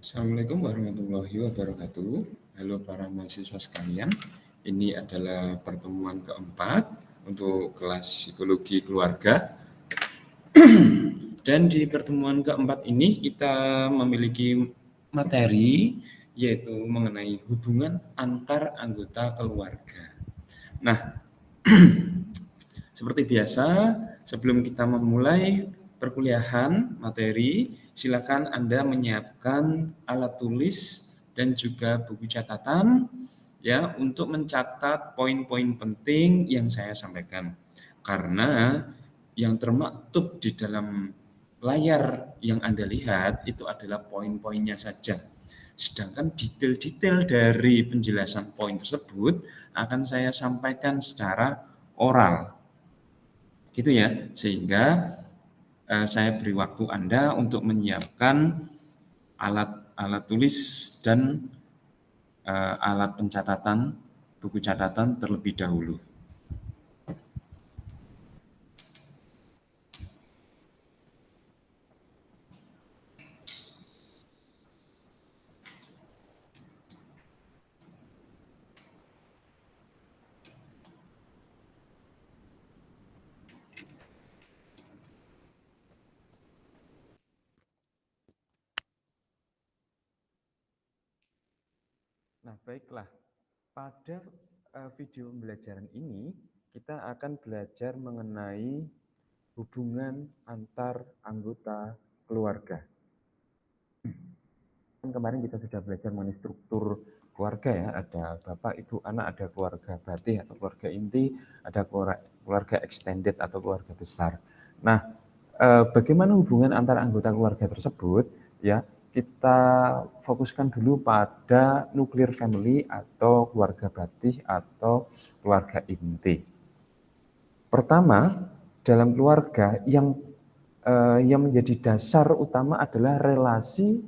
Assalamualaikum warahmatullahi wabarakatuh. Halo para mahasiswa sekalian. Ini adalah pertemuan keempat untuk kelas psikologi keluarga. Dan di pertemuan keempat ini kita memiliki materi yaitu mengenai hubungan antar anggota keluarga. Nah, seperti biasa, sebelum kita memulai perkuliahan materi, silakan Anda menyiapkan alat tulis dan juga buku catatan ya untuk mencatat poin-poin penting yang saya sampaikan. Karena yang termaktub di dalam layar yang Anda lihat itu adalah poin-poinnya saja. Sedangkan detail-detail dari penjelasan poin tersebut akan saya sampaikan secara oral gitu ya, sehingga saya beri waktu Anda untuk menyiapkan alat tulis dan alat pencatatan, buku catatan terlebih dahulu. Nah, baiklah. Pada video pembelajaran ini, kita akan belajar mengenai hubungan antar anggota keluarga. Kemarin kita sudah belajar mengenai struktur keluarga ya, ada bapak, ibu, anak, ada keluarga batin atau keluarga inti, ada keluarga extended atau keluarga besar. Nah, bagaimana hubungan antar anggota keluarga tersebut ya, kita fokuskan dulu pada nuclear family atau keluarga batin atau keluarga inti. Pertama, dalam keluarga yang menjadi dasar utama adalah relasi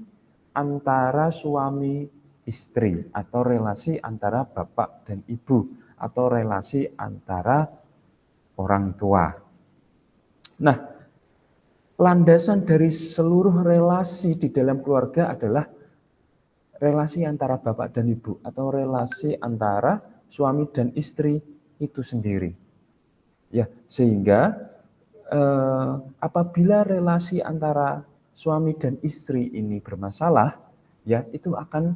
antara suami istri atau relasi antara bapak dan ibu atau relasi antara orang tua. Nah, landasan dari seluruh relasi di dalam keluarga adalah relasi antara bapak dan ibu atau relasi antara suami dan istri itu sendiri. Ya, sehingga apabila relasi antara suami dan istri ini bermasalah, ya itu akan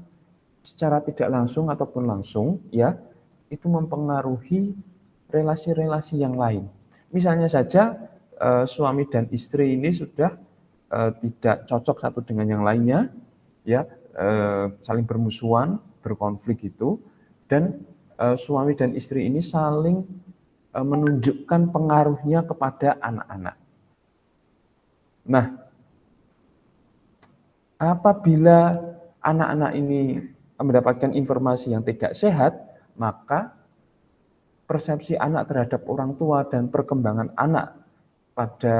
secara tidak langsung ataupun langsung, ya itu mempengaruhi relasi-relasi yang lain. Misalnya saja suami dan istri ini sudah tidak cocok satu dengan yang lainnya, ya saling bermusuhan, berkonflik itu, dan suami dan istri ini saling menunjukkan pengaruhnya kepada anak-anak. Nah, apabila anak-anak ini mendapatkan informasi yang tidak sehat, maka persepsi anak terhadap orang tua dan perkembangan anak pada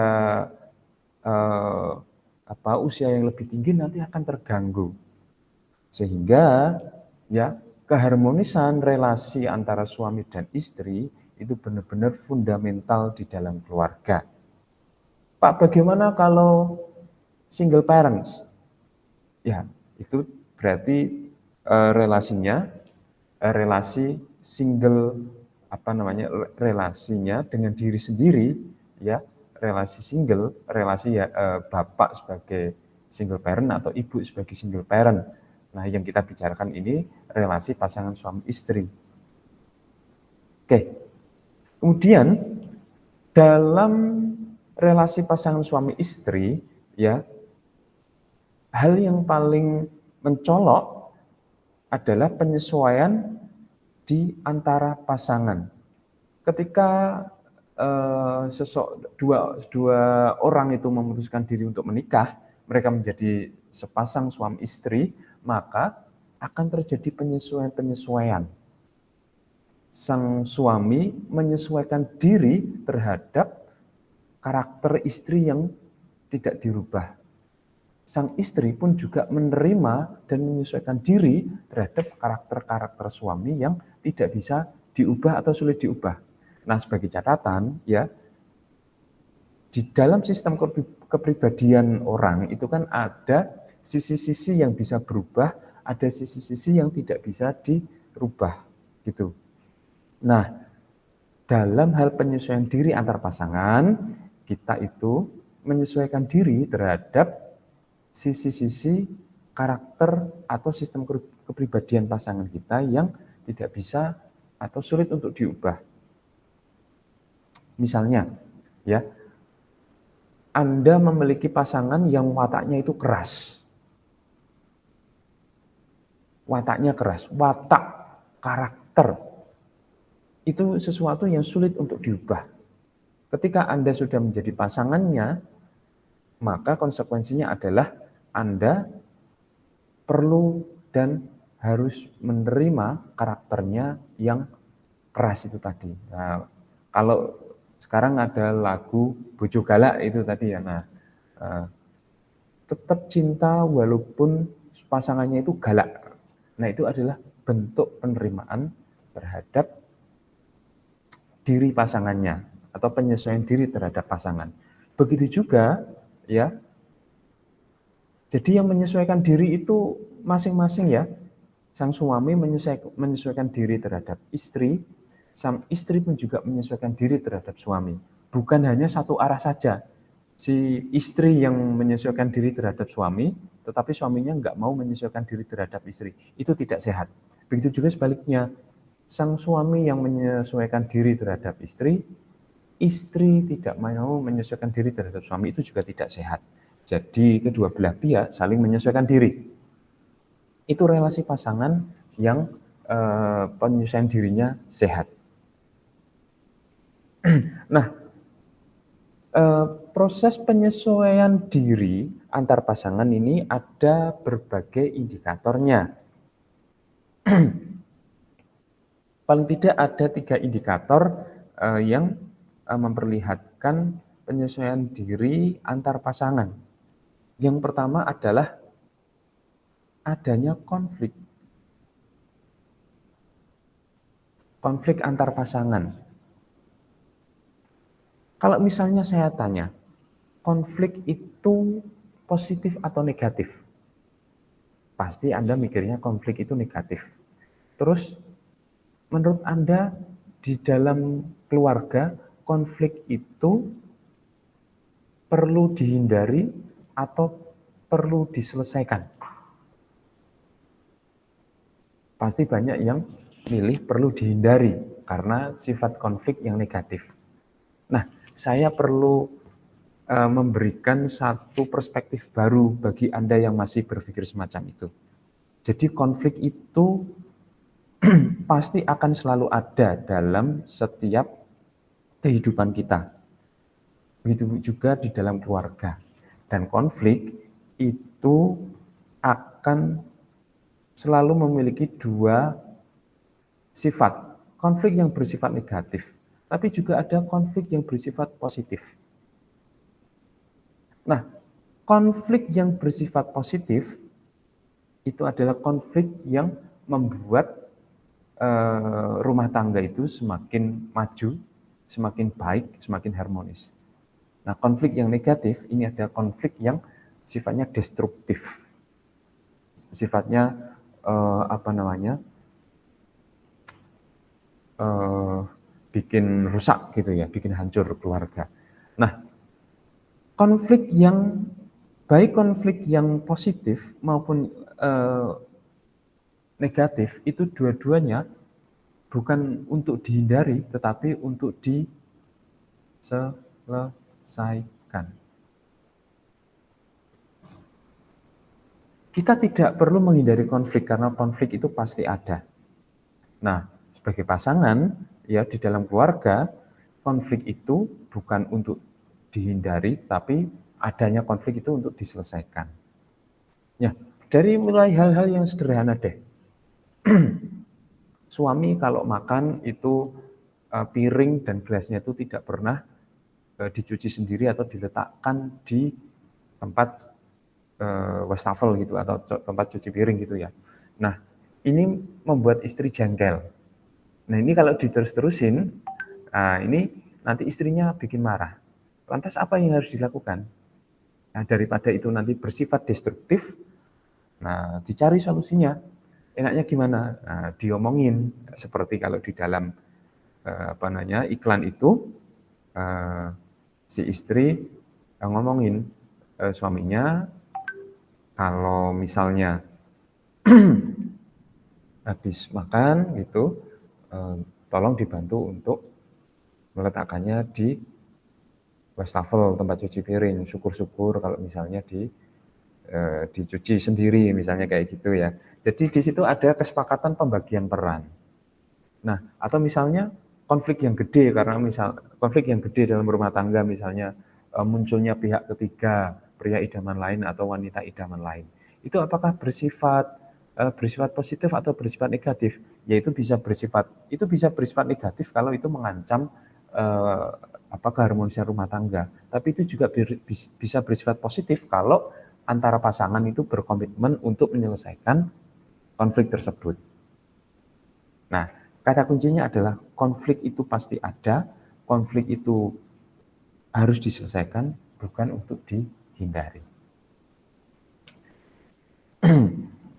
usia yang lebih tinggi nanti akan terganggu. Sehingga ya keharmonisan relasi antara suami dan istri itu benar-benar fundamental di dalam keluarga. Pak, bagaimana kalau single parents? Ya, itu berarti relasi single relasinya dengan diri sendiri, ya, relasi single, relasi ya bapak sebagai single parent atau ibu sebagai single parent. Nah, yang kita bicarakan ini relasi pasangan suami istri. Oke. Kemudian dalam relasi pasangan suami istri, ya, hal yang paling mencolok adalah penyesuaian di antara pasangan. Ketika dua orang itu memutuskan diri untuk menikah, mereka menjadi sepasang suami istri, maka akan terjadi penyesuaian. Sang suami menyesuaikan diri terhadap karakter istri yang tidak dirubah. Sang istri pun juga menerima dan menyesuaikan diri terhadap karakter-karakter suami yang tidak bisa diubah atau sulit diubah. Nah, sebagai catatan ya, di dalam sistem kepribadian orang itu kan ada sisi-sisi yang bisa berubah, ada sisi-sisi yang tidak bisa dirubah gitu. Nah, dalam hal penyesuaian diri antar pasangan, kita itu menyesuaikan diri terhadap sisi-sisi karakter atau sistem kepribadian pasangan kita yang tidak bisa atau sulit untuk diubah. Misalnya, ya, Anda memiliki pasangan yang wataknya itu keras. Wataknya keras, watak, karakter, itu sesuatu yang sulit untuk diubah. Ketika Anda sudah menjadi pasangannya, maka konsekuensinya adalah Anda perlu dan harus menerima karakternya yang keras itu tadi. Nah, kalau sekarang ada lagu Bojo Galak itu tadi ya. Nah, tetap cinta walaupun pasangannya itu galak. Nah, itu adalah bentuk penerimaan terhadap diri pasangannya atau penyesuaian diri terhadap pasangan. Begitu juga ya. Jadi yang menyesuaikan diri itu masing-masing ya. Sang suami menyesuaikan diri terhadap istri, sang istri pun juga menyesuaikan diri terhadap suami. Bukan hanya satu arah saja. Si istri yang menyesuaikan diri terhadap suami, tetapi suaminya enggak mau menyesuaikan diri terhadap istri. Itu tidak sehat. Begitu juga sebaliknya, sang suami yang menyesuaikan diri terhadap istri, istri tidak mau menyesuaikan diri terhadap suami, itu juga tidak sehat. Jadi kedua belah pihak saling menyesuaikan diri. Itu relasi pasangan yang penyesuaian dirinya sehat. Nah, proses penyesuaian diri antar pasangan ini ada berbagai indikatornya. Paling tidak ada 3 indikator yang memperlihatkan penyesuaian diri antar pasangan. Yang pertama adalah adanya konflik. Konflik antar pasangan. Kalau misalnya saya tanya, konflik itu positif atau negatif? Pasti Anda mikirnya konflik itu negatif. Terus, menurut Anda di dalam keluarga, konflik itu perlu dihindari atau perlu diselesaikan? Pasti banyak yang milih perlu dihindari karena sifat konflik yang negatif. Nah, saya perlu memberikan satu perspektif baru bagi Anda yang masih berpikir semacam itu. Jadi konflik itu pasti akan selalu ada dalam setiap kehidupan kita. Begitu juga di dalam keluarga. Dan konflik itu akan selalu memiliki 2 sifat. Konflik yang bersifat negatif, tapi juga ada konflik yang bersifat positif. Nah, konflik yang bersifat positif itu adalah konflik yang membuat rumah tangga itu semakin maju, semakin baik, semakin harmonis. Nah, konflik yang negatif ini ada konflik yang sifatnya destruktif. Sifatnya bikin rusak gitu ya, bikin hancur keluarga. Nah, konflik yang baik konflik yang positif maupun negatif itu dua-duanya bukan untuk dihindari tetapi untuk diselesaikan. Kita tidak perlu menghindari konflik karena konflik itu pasti ada. Nah, sebagai pasangan ya di dalam keluarga, konflik itu bukan untuk dihindari tapi adanya konflik itu untuk diselesaikan. Ya, dari mulai hal-hal yang sederhana deh. Suami kalau makan itu piring dan gelasnya itu tidak pernah dicuci sendiri atau diletakkan di tempat wastafel gitu atau tempat cuci piring gitu ya. Nah, ini membuat istri jengkel. Nah, ini kalau diterus-terusin, ini nanti istrinya bikin marah. Lantas apa yang harus dilakukan? Nah, daripada itu nanti bersifat destruktif, Nah, dicari solusinya. Enaknya gimana? Nah, diomongin seperti kalau di dalam iklan itu si istri ngomongin suaminya kalau misalnya habis makan gitu, tolong dibantu untuk meletakkannya di wastafel tempat cuci piring. Syukur-syukur kalau misalnya dicuci sendiri, misalnya kayak gitu ya. Jadi di situ ada kesepakatan pembagian peran. Nah, atau misalnya konflik yang gede konflik yang gede dalam rumah tangga, misalnya munculnya pihak ketiga, pria idaman lain atau wanita idaman lain. Itu apakah bersifat positif atau bersifat negatif? Yaitu bisa bersifat negatif kalau itu mengancam keharmonisan rumah tangga. Tapi itu juga bisa bersifat positif kalau antara pasangan itu berkomitmen untuk menyelesaikan konflik tersebut. Nah, kata kuncinya adalah konflik itu pasti ada, konflik itu harus diselesaikan, bukan untuk dihindari.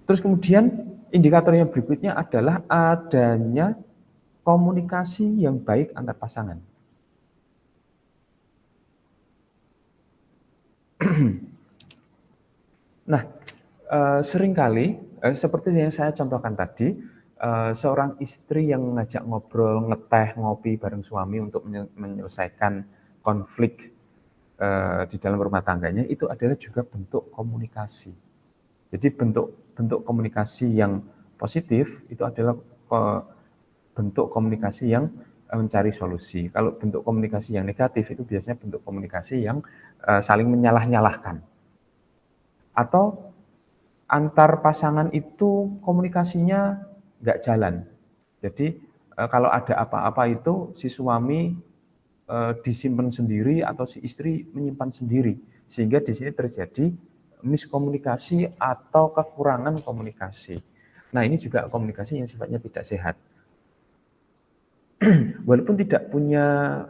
Terus kemudian indikator yang berikutnya adalah adanya komunikasi yang baik antar pasangan. Nah, seringkali seperti yang saya contohkan tadi, seorang istri yang ngajak ngobrol, ngeteh, ngopi bareng suami untuk menyelesaikan konflik di dalam rumah tangganya, itu adalah juga bentuk komunikasi. Jadi bentuk komunikasi yang positif itu adalah bentuk komunikasi yang mencari solusi. Kalau bentuk komunikasi yang negatif itu biasanya bentuk komunikasi yang saling menyalah-nyalahkan. Atau antar pasangan itu komunikasinya nggak jalan. Jadi kalau ada apa-apa itu si suami disimpan sendiri atau si istri menyimpan sendiri, sehingga di sini terjadi miskomunikasi atau kekurangan komunikasi. Nah, ini juga komunikasi yang sifatnya tidak sehat. Walaupun tidak punya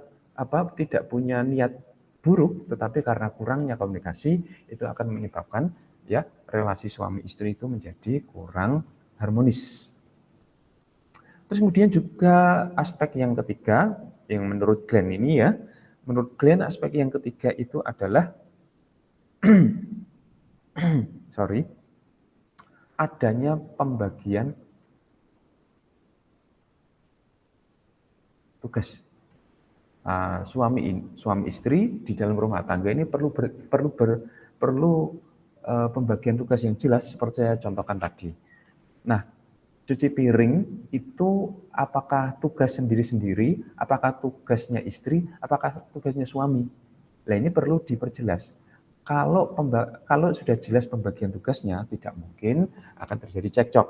niat buruk, tetapi karena kurangnya komunikasi itu akan menyebabkan ya relasi suami istri itu menjadi kurang harmonis. Terus kemudian juga aspek yang ketiga yang menurut Glenn ini ya, menurut Glenn aspek yang ketiga itu adalah adanya pembagian tugas. Suami istri di dalam rumah tangga ini perlu pembagian tugas yang jelas seperti saya contohkan tadi. Nah, cuci piring itu apakah tugas sendiri-sendiri, apakah tugasnya istri, apakah tugasnya suami? Nah, ini perlu diperjelas. Kalau sudah jelas pembagian tugasnya, tidak mungkin akan terjadi cekcok.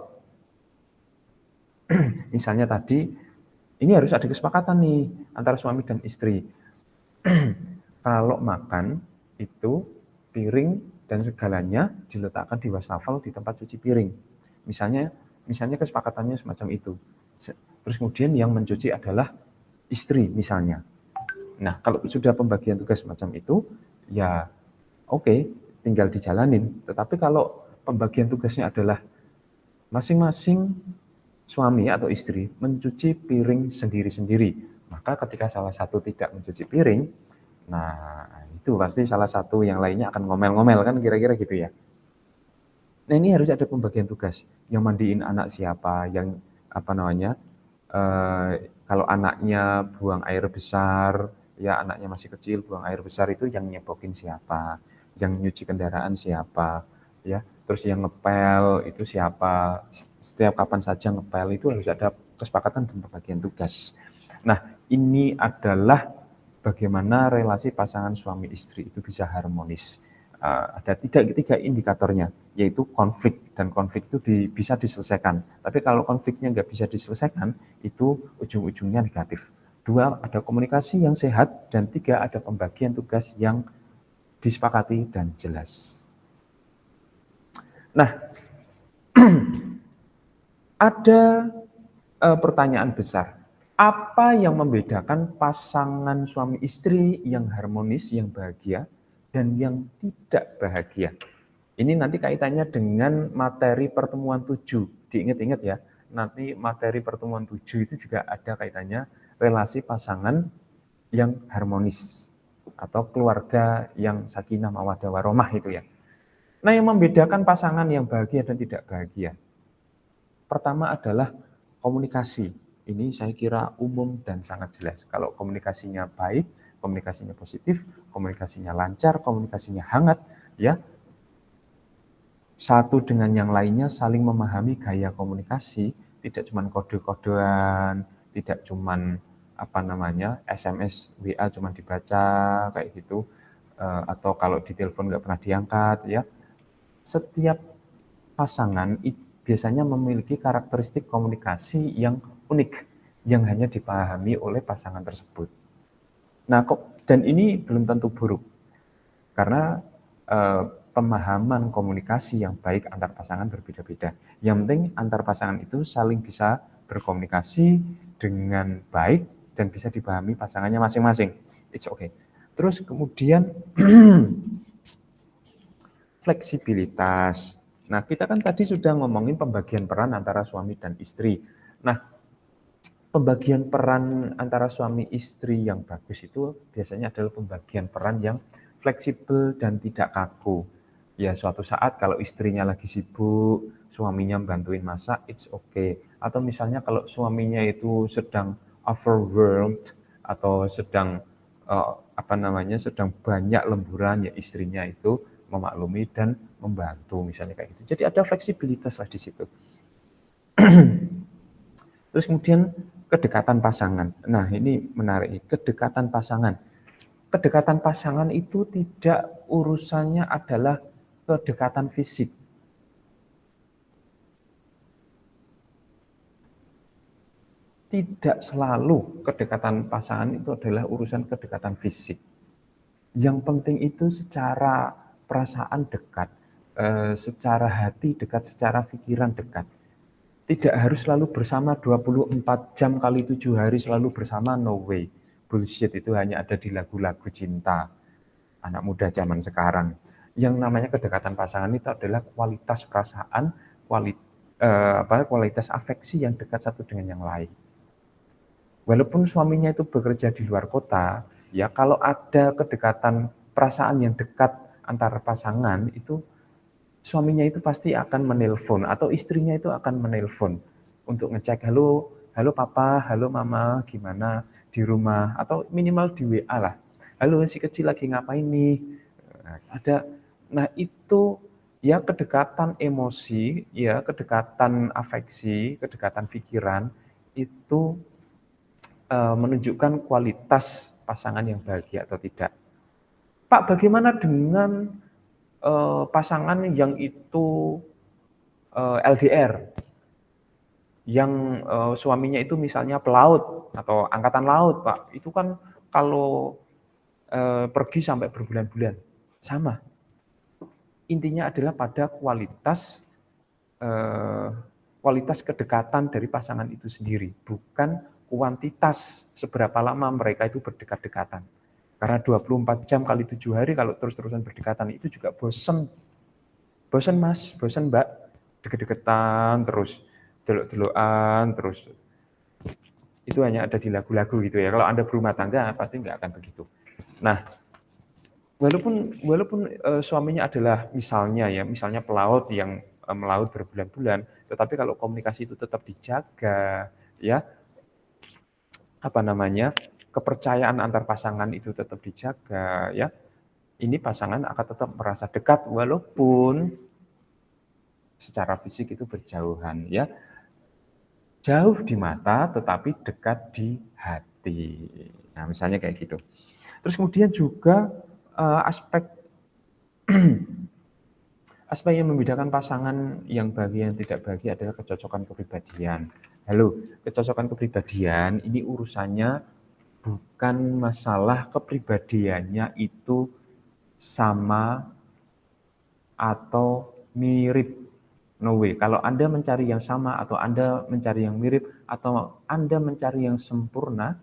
Misalnya tadi, ini harus ada kesepakatan nih antara suami dan istri. Kalau makan itu piring dan segalanya diletakkan di wastafel di tempat cuci piring. Misalnya kesepakatannya semacam itu. Terus kemudian yang mencuci adalah istri misalnya. Nah, kalau sudah pembagian tugas semacam itu, ya oke, tinggal dijalanin. Tetapi kalau pembagian tugasnya adalah masing-masing suami atau istri mencuci piring sendiri-sendiri, maka ketika salah satu tidak mencuci piring, nah itu pasti salah satu yang lainnya akan ngomel-ngomel kan kira-kira gitu ya. Nah, ini harus ada pembagian tugas. Yang mandiin anak siapa, yang kalau anaknya buang air besar, ya anaknya masih kecil buang air besar itu yang nyebokin siapa, yang nyuci kendaraan siapa, ya. Terus yang ngepel itu siapa, setiap kapan saja ngepel itu harus ada kesepakatan dan pembagian tugas. Nah, ini adalah bagaimana relasi pasangan suami istri itu bisa harmonis. Ada tiga indikatornya, yaitu konflik, dan konflik itu bisa diselesaikan. Tapi kalau konfliknya nggak bisa diselesaikan, itu ujung-ujungnya negatif. 2, ada komunikasi yang sehat, dan 3, ada pembagian tugas yang disepakati dan jelas. Nah, ada pertanyaan besar. Apa yang membedakan pasangan suami istri yang harmonis, yang bahagia, dan yang tidak bahagia? Ini nanti kaitannya dengan materi pertemuan 7. Diingat-ingat ya, nanti materi pertemuan 7 itu juga ada kaitannya relasi pasangan yang harmonis atau keluarga yang sakinah mawaddah warahmah itu ya. Nah, yang membedakan pasangan yang bahagia dan tidak bahagia. Pertama adalah komunikasi. Ini saya kira umum dan sangat jelas. Kalau komunikasinya baik, komunikasinya positif, komunikasinya lancar, komunikasinya hangat, ya, satu dengan yang lainnya saling memahami gaya komunikasi, tidak cuma kode-kodean, tidak cuma SMS, WA cuma dibaca kayak gitu, atau kalau ditelepon nggak pernah diangkat, ya. Setiap pasangan biasanya memiliki karakteristik komunikasi yang unik, yang hanya dipahami oleh pasangan tersebut. Nah, dan ini belum tentu buruk, karena pemahaman komunikasi yang baik antar pasangan berbeda-beda. Yang penting antar pasangan itu saling bisa berkomunikasi dengan baik dan bisa dipahami pasangannya masing-masing. It's okay. Terus kemudian fleksibilitas. Nah, kita kan tadi sudah ngomongin pembagian peran antara suami dan istri. Nah, pembagian peran antara suami istri yang bagus itu biasanya adalah pembagian peran yang fleksibel dan tidak kaku. Ya, suatu saat kalau istrinya lagi sibuk, suaminya bantuin masak, it's okay. Atau misalnya kalau suaminya itu sedang overwhelmed atau sedang sedang banyak lemburan, ya istrinya itu memaklumi dan membantu, misalnya kayak gitu. Jadi ada fleksibilitas lah di situ. Terus kemudian kedekatan pasangan. Nah, ini menarik, kedekatan pasangan. Kedekatan pasangan itu tidak urusannya adalah kedekatan fisik. Tidak selalu kedekatan pasangan itu adalah urusan kedekatan fisik. Yang penting itu secara perasaan dekat, secara hati dekat, secara pikiran dekat. Tidak harus selalu bersama 24 jam kali 7 hari selalu bersama, no way. Bullshit, itu hanya ada di lagu-lagu cinta anak muda zaman sekarang. Yang namanya kedekatan pasangan itu adalah kualitas perasaan, kualitas afeksi yang dekat satu dengan yang lain. Walaupun suaminya itu bekerja di luar kota, ya kalau ada kedekatan perasaan yang dekat antara pasangan itu, suaminya itu pasti akan menelpon atau istrinya itu akan menelpon untuk ngecek, halo papa, halo mama, gimana di rumah, atau minimal di WA lah. Halo, si kecil lagi ngapain nih? Nah itu ya kedekatan emosi, ya kedekatan afeksi, kedekatan pikiran itu menunjukkan kualitas pasangan yang bahagia atau tidak. Pak, bagaimana dengan pasangan yang itu LDR, yang suaminya itu misalnya pelaut atau angkatan laut, Pak, itu kan kalau pergi sampai berbulan-bulan, sama. Intinya adalah pada kualitas kedekatan dari pasangan itu sendiri, bukan kuantitas seberapa lama mereka itu berdekat-dekatan. Karena 24 jam kali 7 hari kalau terus-terusan berdekatan itu juga bosan. Bosan mas, bosan mbak, deket-deketan terus, delok-delokan terus. Itu hanya ada di lagu-lagu gitu ya. Kalau Anda berumah tangga pasti nggak akan begitu. Nah, walaupun suaminya adalah misalnya pelaut yang melaut berbulan-bulan, tetapi kalau komunikasi itu tetap dijaga, ya, kepercayaan antar pasangan itu tetap dijaga, ya, ini pasangan akan tetap merasa dekat walaupun secara fisik itu berjauhan, ya. Jauh di mata tetapi dekat di hati. Nah, misalnya kayak gitu. Terus kemudian juga aspek yang membedakan pasangan yang bahagia dan tidak bahagia adalah kecocokan kepribadian. Halo, kecocokan kepribadian ini urusannya bukan masalah kepribadiannya itu sama atau mirip. No way. Kalau Anda mencari yang sama atau Anda mencari yang mirip atau Anda mencari yang sempurna,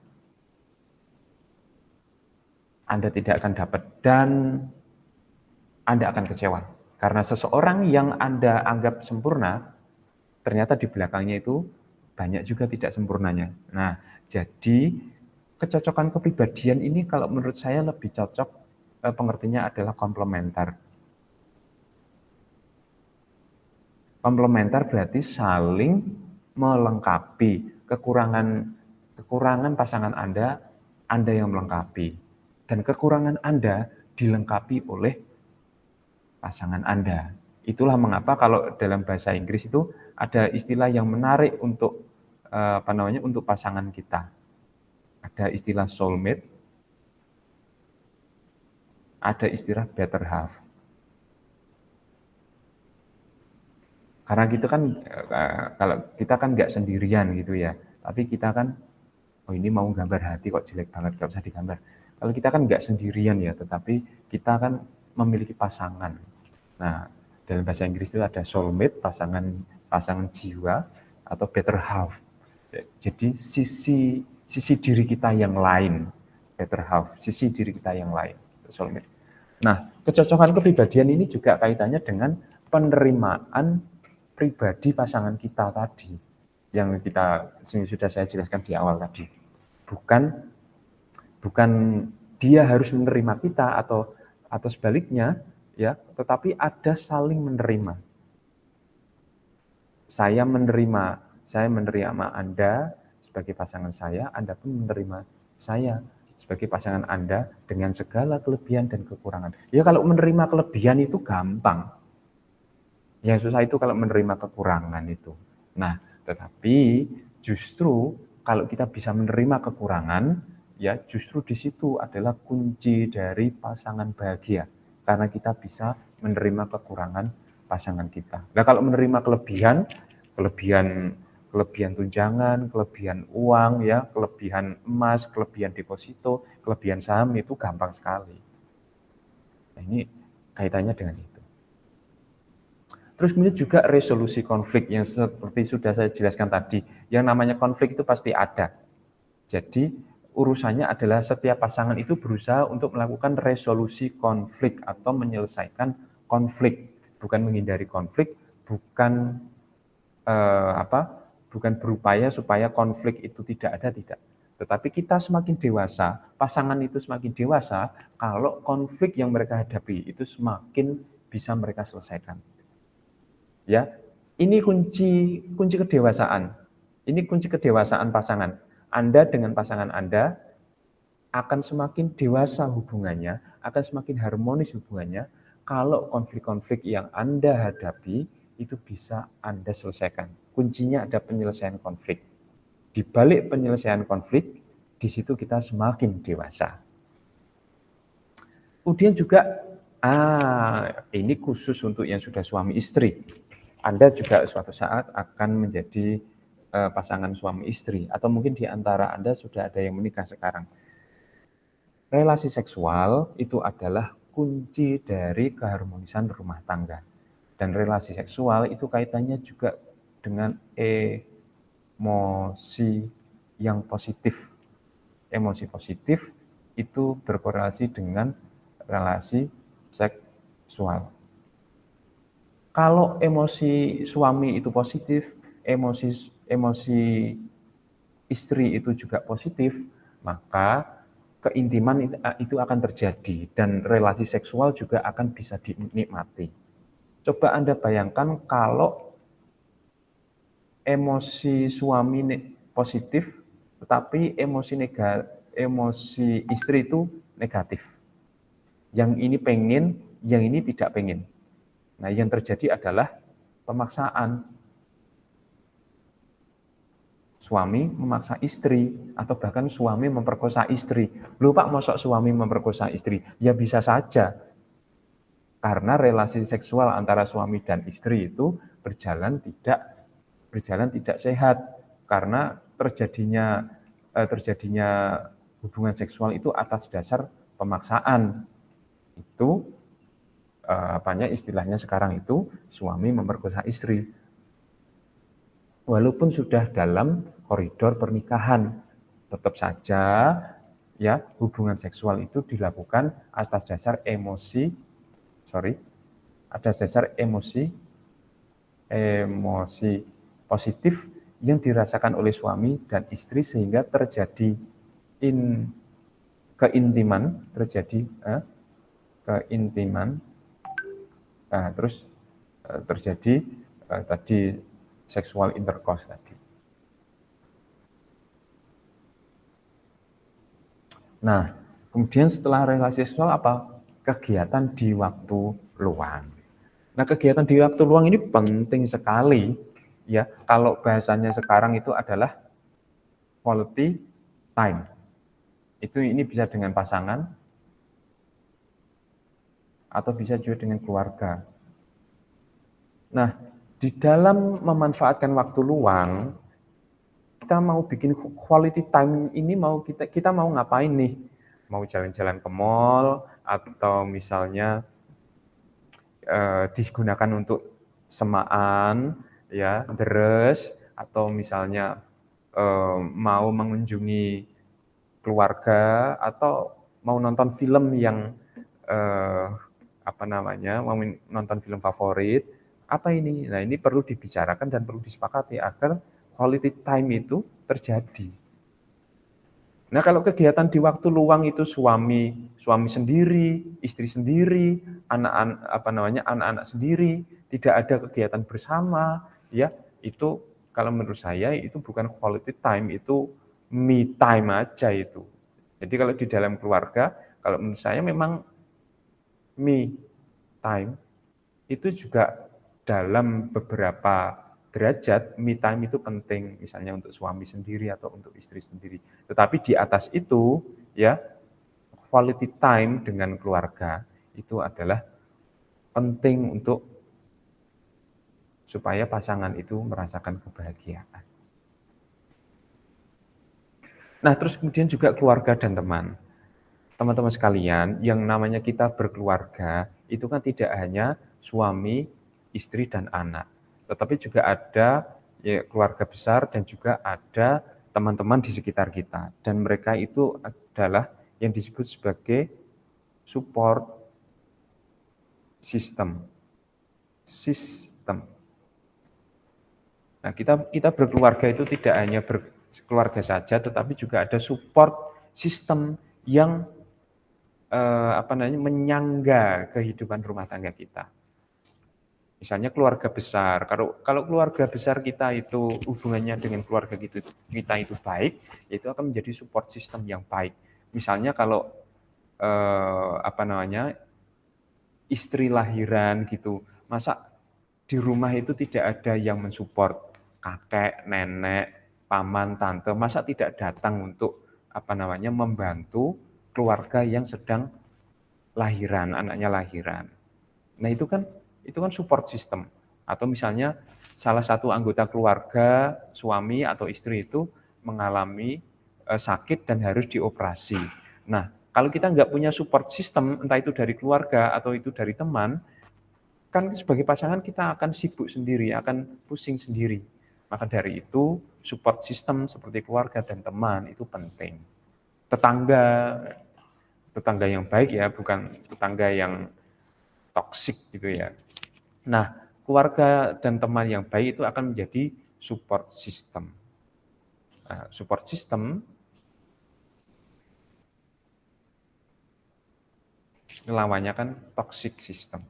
Anda tidak akan dapat dan Anda akan kecewa. Karena seseorang yang Anda anggap sempurna, ternyata di belakangnya itu banyak juga tidak sempurnanya. Nah, jadi kecocokan kepribadian ini kalau menurut saya lebih cocok, pengertiannya adalah komplementer. Komplementer berarti saling melengkapi. Kekurangan pasangan Anda yang melengkapi. Dan kekurangan Anda dilengkapi oleh pasangan Anda. Itulah mengapa kalau dalam bahasa Inggris itu ada istilah yang menarik untuk untuk pasangan kita. Ada istilah soulmate, ada istilah better half. Karena gitu kan kalau kita kan nggak sendirian gitu ya, tapi kita kan ini mau gambar hati kok jelek banget, nggak usah digambar. Kalau kita kan nggak sendirian ya, tetapi kita kan memiliki pasangan. Nah, dalam bahasa Inggris itu ada soulmate, pasangan jiwa, atau better half. Jadi sisi diri kita yang lain, better half, sisi diri kita yang lain, soulmate. Nah, kecocokan kepribadian ini juga kaitannya dengan penerimaan pribadi pasangan kita tadi, yang sudah saya jelaskan di awal tadi. Bukan dia harus menerima kita atau sebaliknya, ya, tetapi ada saling menerima. Saya menerima Anda sebagai pasangan saya, Anda pun menerima saya sebagai pasangan Anda dengan segala kelebihan dan kekurangan. Ya kalau menerima kelebihan itu gampang. Yang susah itu kalau menerima kekurangan itu. Nah, tetapi justru kalau kita bisa menerima kekurangan, ya justru di situ adalah kunci dari pasangan bahagia. Karena kita bisa menerima kekurangan pasangan kita. Nah, kalau menerima kelebihan tunjangan, kelebihan uang, ya, kelebihan emas, kelebihan deposito, kelebihan saham itu gampang sekali. Nah, ini kaitannya dengan itu. Terus kemudian juga resolusi konflik yang seperti sudah saya jelaskan tadi. Yang namanya konflik itu pasti ada. Jadi urusannya adalah setiap pasangan itu berusaha untuk melakukan resolusi konflik atau menyelesaikan konflik. Bukan menghindari konflik, bukan bukan berupaya supaya konflik itu tidak ada, tidak. Tetapi kita semakin dewasa, pasangan itu semakin dewasa, kalau konflik yang mereka hadapi itu semakin bisa mereka selesaikan. Ya, ini kunci kedewasaan. Ini kunci kedewasaan pasangan. Anda dengan pasangan Anda akan semakin dewasa hubungannya, akan semakin harmonis hubungannya kalau konflik-konflik yang Anda hadapi itu bisa Anda selesaikan. Kuncinya ada penyelesaian konflik. Di balik penyelesaian konflik, di situ kita semakin dewasa. Kemudian juga ini khusus untuk yang sudah suami istri. Anda juga suatu saat akan menjadi pasangan suami istri, atau mungkin di antara Anda sudah ada yang menikah sekarang. Relasi seksual itu adalah kunci dari keharmonisan rumah tangga. Dan relasi seksual itu kaitannya juga dengan emosi yang positif. Emosi positif itu berkorelasi dengan relasi seksual. Kalau emosi suami itu positif, emosi istri itu juga positif, maka keintiman itu akan terjadi dan relasi seksual juga akan bisa dinikmati. Coba Anda bayangkan kalau emosi suami positif, tetapi emosi istri itu negatif. Yang ini pengen, yang ini tidak pengen. Nah, yang terjadi adalah pemaksaan. Suami memaksa istri, atau bahkan suami memperkosa istri. Loh Pak, mosok suami memperkosa istri? Ya bisa saja. Karena relasi seksual antara suami dan istri itu berjalan tidak sehat. Karena terjadinya hubungan seksual itu atas dasar pemaksaan. Itu istilahnya sekarang itu suami memperkosa istri. Walaupun sudah dalam koridor pernikahan, tetap saja hubungan seksual itu dilakukan atas dasar Atas dasar emosi positif yang dirasakan oleh suami dan istri sehingga terjadi keintiman, terus terjadi tadi seksual intercourse tadi. Nah, kemudian setelah relasi seksual apa? Kegiatan di waktu luang. Nah, kegiatan di waktu luang ini penting sekali ya. Kalau bahasanya sekarang itu adalah quality time. Ini bisa dengan pasangan atau bisa juga dengan keluarga. Nah, di dalam memanfaatkan waktu luang, kita mau bikin quality time ini kita mau ngapain nih? Mau jalan-jalan ke mall atau misalnya digunakan untuk semaan, ya, deres, atau misalnya mau mengunjungi keluarga atau mau nonton film yang mau nonton film favorit. Apa ini? Nah, ini perlu dibicarakan dan perlu disepakati agar quality time itu terjadi. Nah, kalau kegiatan di waktu luang itu suami sendiri, istri sendiri, anak-anak sendiri, tidak ada kegiatan bersama, ya, itu kalau menurut saya itu bukan quality time, itu me time aja itu. Jadi kalau di dalam keluarga, kalau menurut saya memang me time itu juga dalam beberapa derajat, me time itu penting, misalnya untuk suami sendiri atau untuk istri sendiri. Tetapi di atas itu, ya, quality time dengan keluarga itu adalah penting untuk supaya pasangan itu merasakan kebahagiaan. Nah, terus kemudian juga keluarga dan teman. Teman-teman sekalian, yang namanya kita berkeluarga, itu kan tidak hanya suami, istri, dan anak. Tetapi juga ada ya, keluarga besar dan juga ada teman-teman di sekitar kita. Dan mereka itu adalah yang disebut sebagai support system. Nah, kita berkeluarga itu tidak hanya berkeluarga saja, tetapi juga ada support system yang menyangga kehidupan rumah tangga kita. Misalnya keluarga besar. Kalau keluarga besar kita itu hubungannya dengan keluarga kita itu baik, itu akan menjadi support system yang baik. Misalnya kalau istri lahiran gitu, masa di rumah itu tidak ada yang mensupport kakek, nenek, paman, tante, masa tidak datang untuk membantu keluarga yang sedang lahiran, anaknya lahiran. Nah, itu kan support system. Atau misalnya salah satu anggota keluarga, suami atau istri itu mengalami sakit dan harus dioperasi. Nah, kalau kita nggak punya support system, entah itu dari keluarga atau itu dari teman, kan sebagai pasangan kita akan sibuk sendiri, akan pusing sendiri. Maka dari itu, support system seperti keluarga dan teman itu penting. Tetangga yang baik ya, bukan tetangga yang toksik gitu ya. Nah, keluarga dan teman yang baik itu akan menjadi support system. Nah, support system lawannya kan toxic system.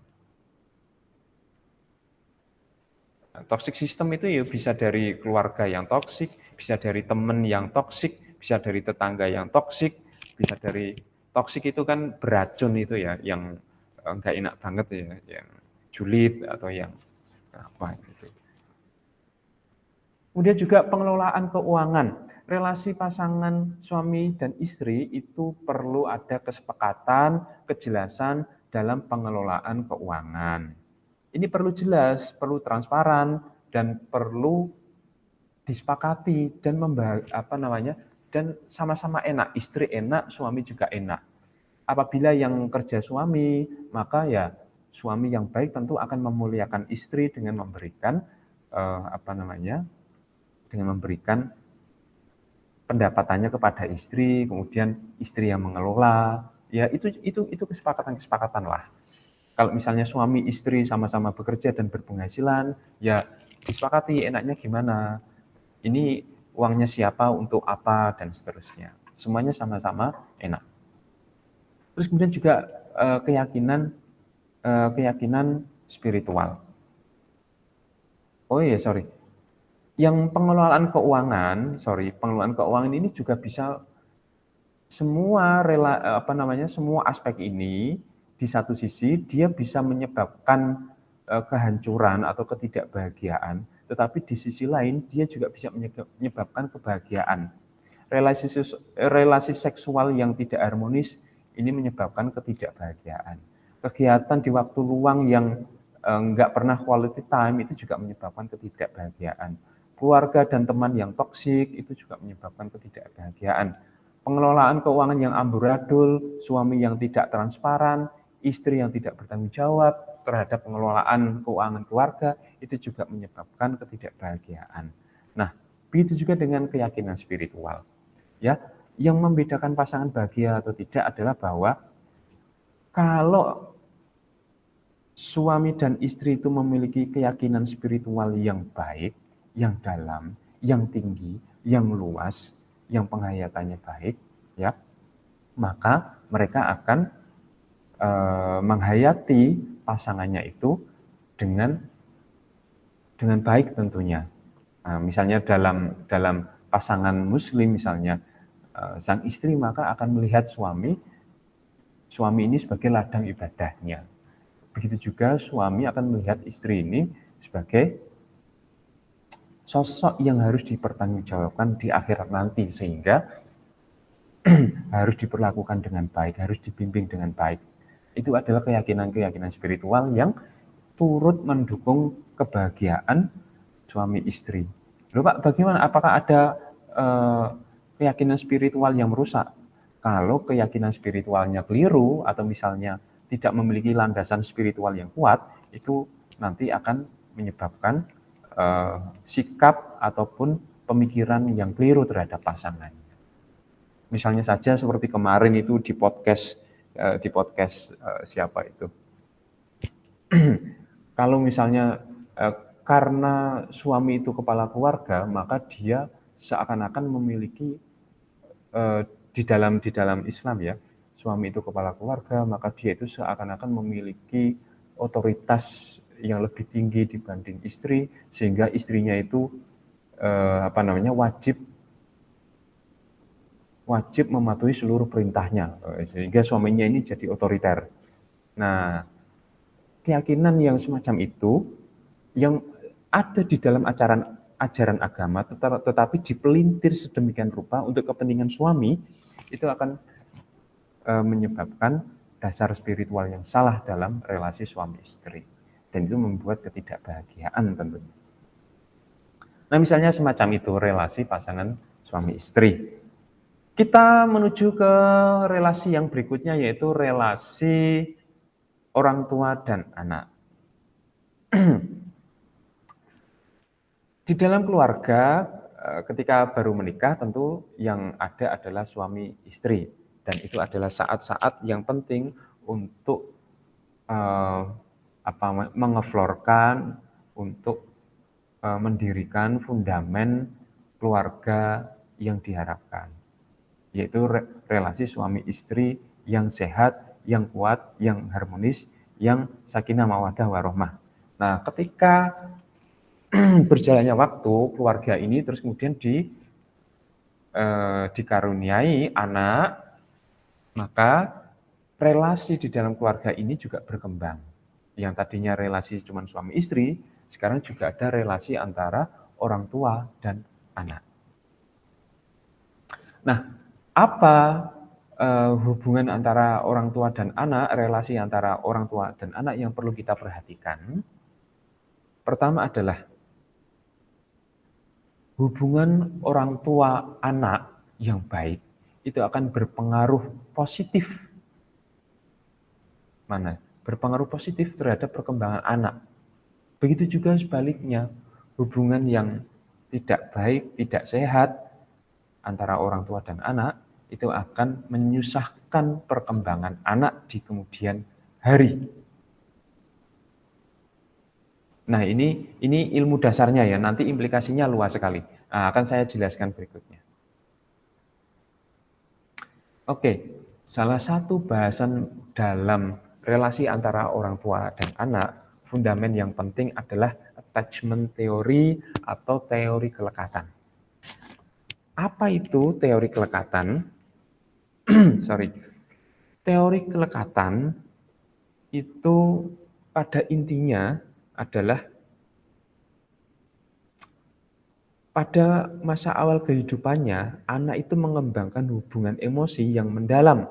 Nah, toxic system itu ya bisa dari keluarga yang toksik, bisa dari teman yang toksik, bisa dari tetangga yang toksik, bisa dari toksik itu kan beracun itu ya, yang enggak enak banget ya, yang julid atau yang apa gitu. Kemudian juga pengelolaan keuangan. Relasi pasangan suami dan istri itu perlu ada kesepakatan, kejelasan dalam pengelolaan keuangan. Ini perlu jelas, perlu transparan, dan perlu disepakati dan dan sama-sama enak. Istri enak, suami juga enak. Apabila yang kerja suami, maka ya suami yang baik tentu akan memuliakan istri dengan memberikan dengan memberikan pendapatannya kepada istri, kemudian istri yang mengelola. Ya itu kesepakatan lah. Kalau misalnya suami istri sama-sama bekerja dan berpenghasilan, ya disepakati enaknya gimana. Ini uangnya siapa, untuk apa, dan seterusnya. Semuanya sama-sama enak. Terus kemudian juga keyakinan spiritual. Oh iya, sorry. Yang pengelolaan keuangan ini juga bisa semua aspek ini di satu sisi dia bisa menyebabkan kehancuran atau ketidakbahagiaan, tetapi di sisi lain dia juga bisa menyebabkan kebahagiaan. Relasi seksual yang tidak harmonis ini menyebabkan ketidakbahagiaan. Kegiatan di waktu luang yang nggak pernah quality time itu juga menyebabkan ketidakbahagiaan. Keluarga dan teman yang toksik itu juga menyebabkan ketidakbahagiaan. Pengelolaan keuangan yang amburadul, suami yang tidak transparan, istri yang tidak bertanggung jawab terhadap pengelolaan keuangan keluarga, itu juga menyebabkan ketidakbahagiaan. Nah, begitu juga dengan keyakinan spiritual. Ya, yang membedakan pasangan bahagia atau tidak adalah bahwa kalau suami dan istri itu memiliki keyakinan spiritual yang baik, yang dalam, yang tinggi, yang luas, yang penghayatannya baik, ya, maka mereka akan menghayati pasangannya itu dengan baik tentunya. Misalnya dalam pasangan Muslim misalnya, sang istri maka akan melihat suami ini sebagai ladang ibadahnya. Begitu juga suami akan melihat istri ini sebagai sosok yang harus dipertanggungjawabkan di akhirat nanti, sehingga harus diperlakukan dengan baik, harus dibimbing dengan baik. Itu adalah keyakinan spiritual yang turut mendukung kebahagiaan suami istri. Loh Pak, bagaimana? Apakah ada keyakinan spiritual yang merusak? Kalau keyakinan spiritualnya keliru atau misalnya tidak memiliki landasan spiritual yang kuat, itu nanti akan menyebabkan sikap ataupun pemikiran yang keliru terhadap pasangan. Misalnya saja seperti kemarin itu di podcast siapa itu. Kalau misalnya karena suami itu kepala keluarga, maka dia seakan-akan memiliki di dalam Islam ya, suami itu kepala keluarga, maka dia itu seakan-akan memiliki otoritas yang lebih tinggi dibanding istri, sehingga istrinya itu wajib mematuhi seluruh perintahnya, sehingga suaminya ini jadi otoriter. Nah, keyakinan yang semacam itu yang ada di dalam ajaran agama, tetapi dipelintir sedemikian rupa untuk kepentingan suami, itu akan menyebabkan dasar spiritual yang salah dalam relasi suami istri, dan itu membuat ketidakbahagiaan tentunya. Nah, misalnya semacam itu relasi pasangan suami istri. Kita menuju ke relasi yang berikutnya, yaitu relasi orang tua dan anak. Di dalam keluarga, ketika baru menikah tentu yang ada adalah suami istri, dan itu adalah saat-saat yang penting untuk mengeflorkan, untuk mendirikan fundamen keluarga yang diharapkan, yaitu relasi suami istri yang sehat, yang kuat, yang harmonis, yang sakinah mawaddah warahmah. Nah, ketika berjalannya waktu, keluarga ini terus kemudian dikaruniai anak, maka relasi di dalam keluarga ini juga berkembang. Yang tadinya relasi cuma suami istri, sekarang juga ada relasi antara orang tua dan anak. Nah, apa hubungan antara orang tua dan anak, relasi antara orang tua dan anak yang perlu kita perhatikan? Pertama adalah hubungan orang tua anak yang baik itu akan berpengaruh positif. Berpengaruh positif terhadap perkembangan anak. Begitu juga sebaliknya, hubungan yang tidak baik, tidak sehat antara orang tua dan anak itu akan menyusahkan perkembangan anak di kemudian hari. Nah, ini ilmu dasarnya ya, nanti implikasinya luas sekali. Nah, akan saya jelaskan berikutnya. Oke, salah satu bahasan dalam relasi antara orang tua dan anak, fundament yang penting adalah attachment theory atau teori kelekatan. Apa itu teori kelekatan? Sorry. Teori kelekatan itu pada intinya adalah pada masa awal kehidupannya, anak itu mengembangkan hubungan emosi yang mendalam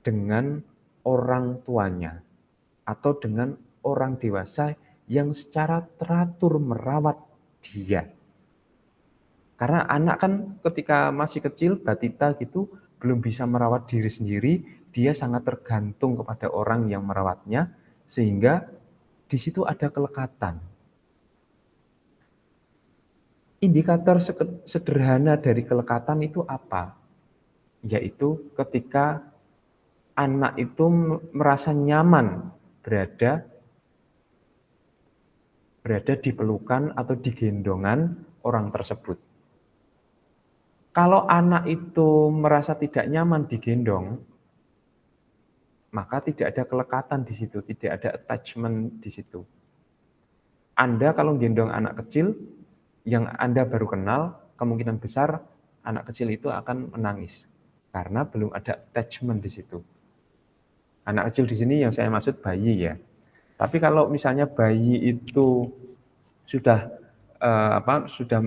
dengan orang tuanya atau dengan orang dewasa yang secara teratur merawat dia. Karena anak kan ketika masih kecil, batita gitu, belum bisa merawat diri sendiri, dia sangat tergantung kepada orang yang merawatnya, sehingga di situ ada kelekatan. Indikator sederhana dari kelekatan itu apa? Yaitu ketika anak itu merasa nyaman berada di pelukan atau di gendongan orang tersebut. Kalau anak itu merasa tidak nyaman digendong, maka tidak ada kelekatan di situ, tidak ada attachment di situ. Anda kalau gendong anak kecil yang Anda baru kenal, kemungkinan besar anak kecil itu akan menangis karena belum ada attachment di situ. Anak kecil di sini yang saya maksud bayi ya. Tapi kalau misalnya bayi itu sudah sudah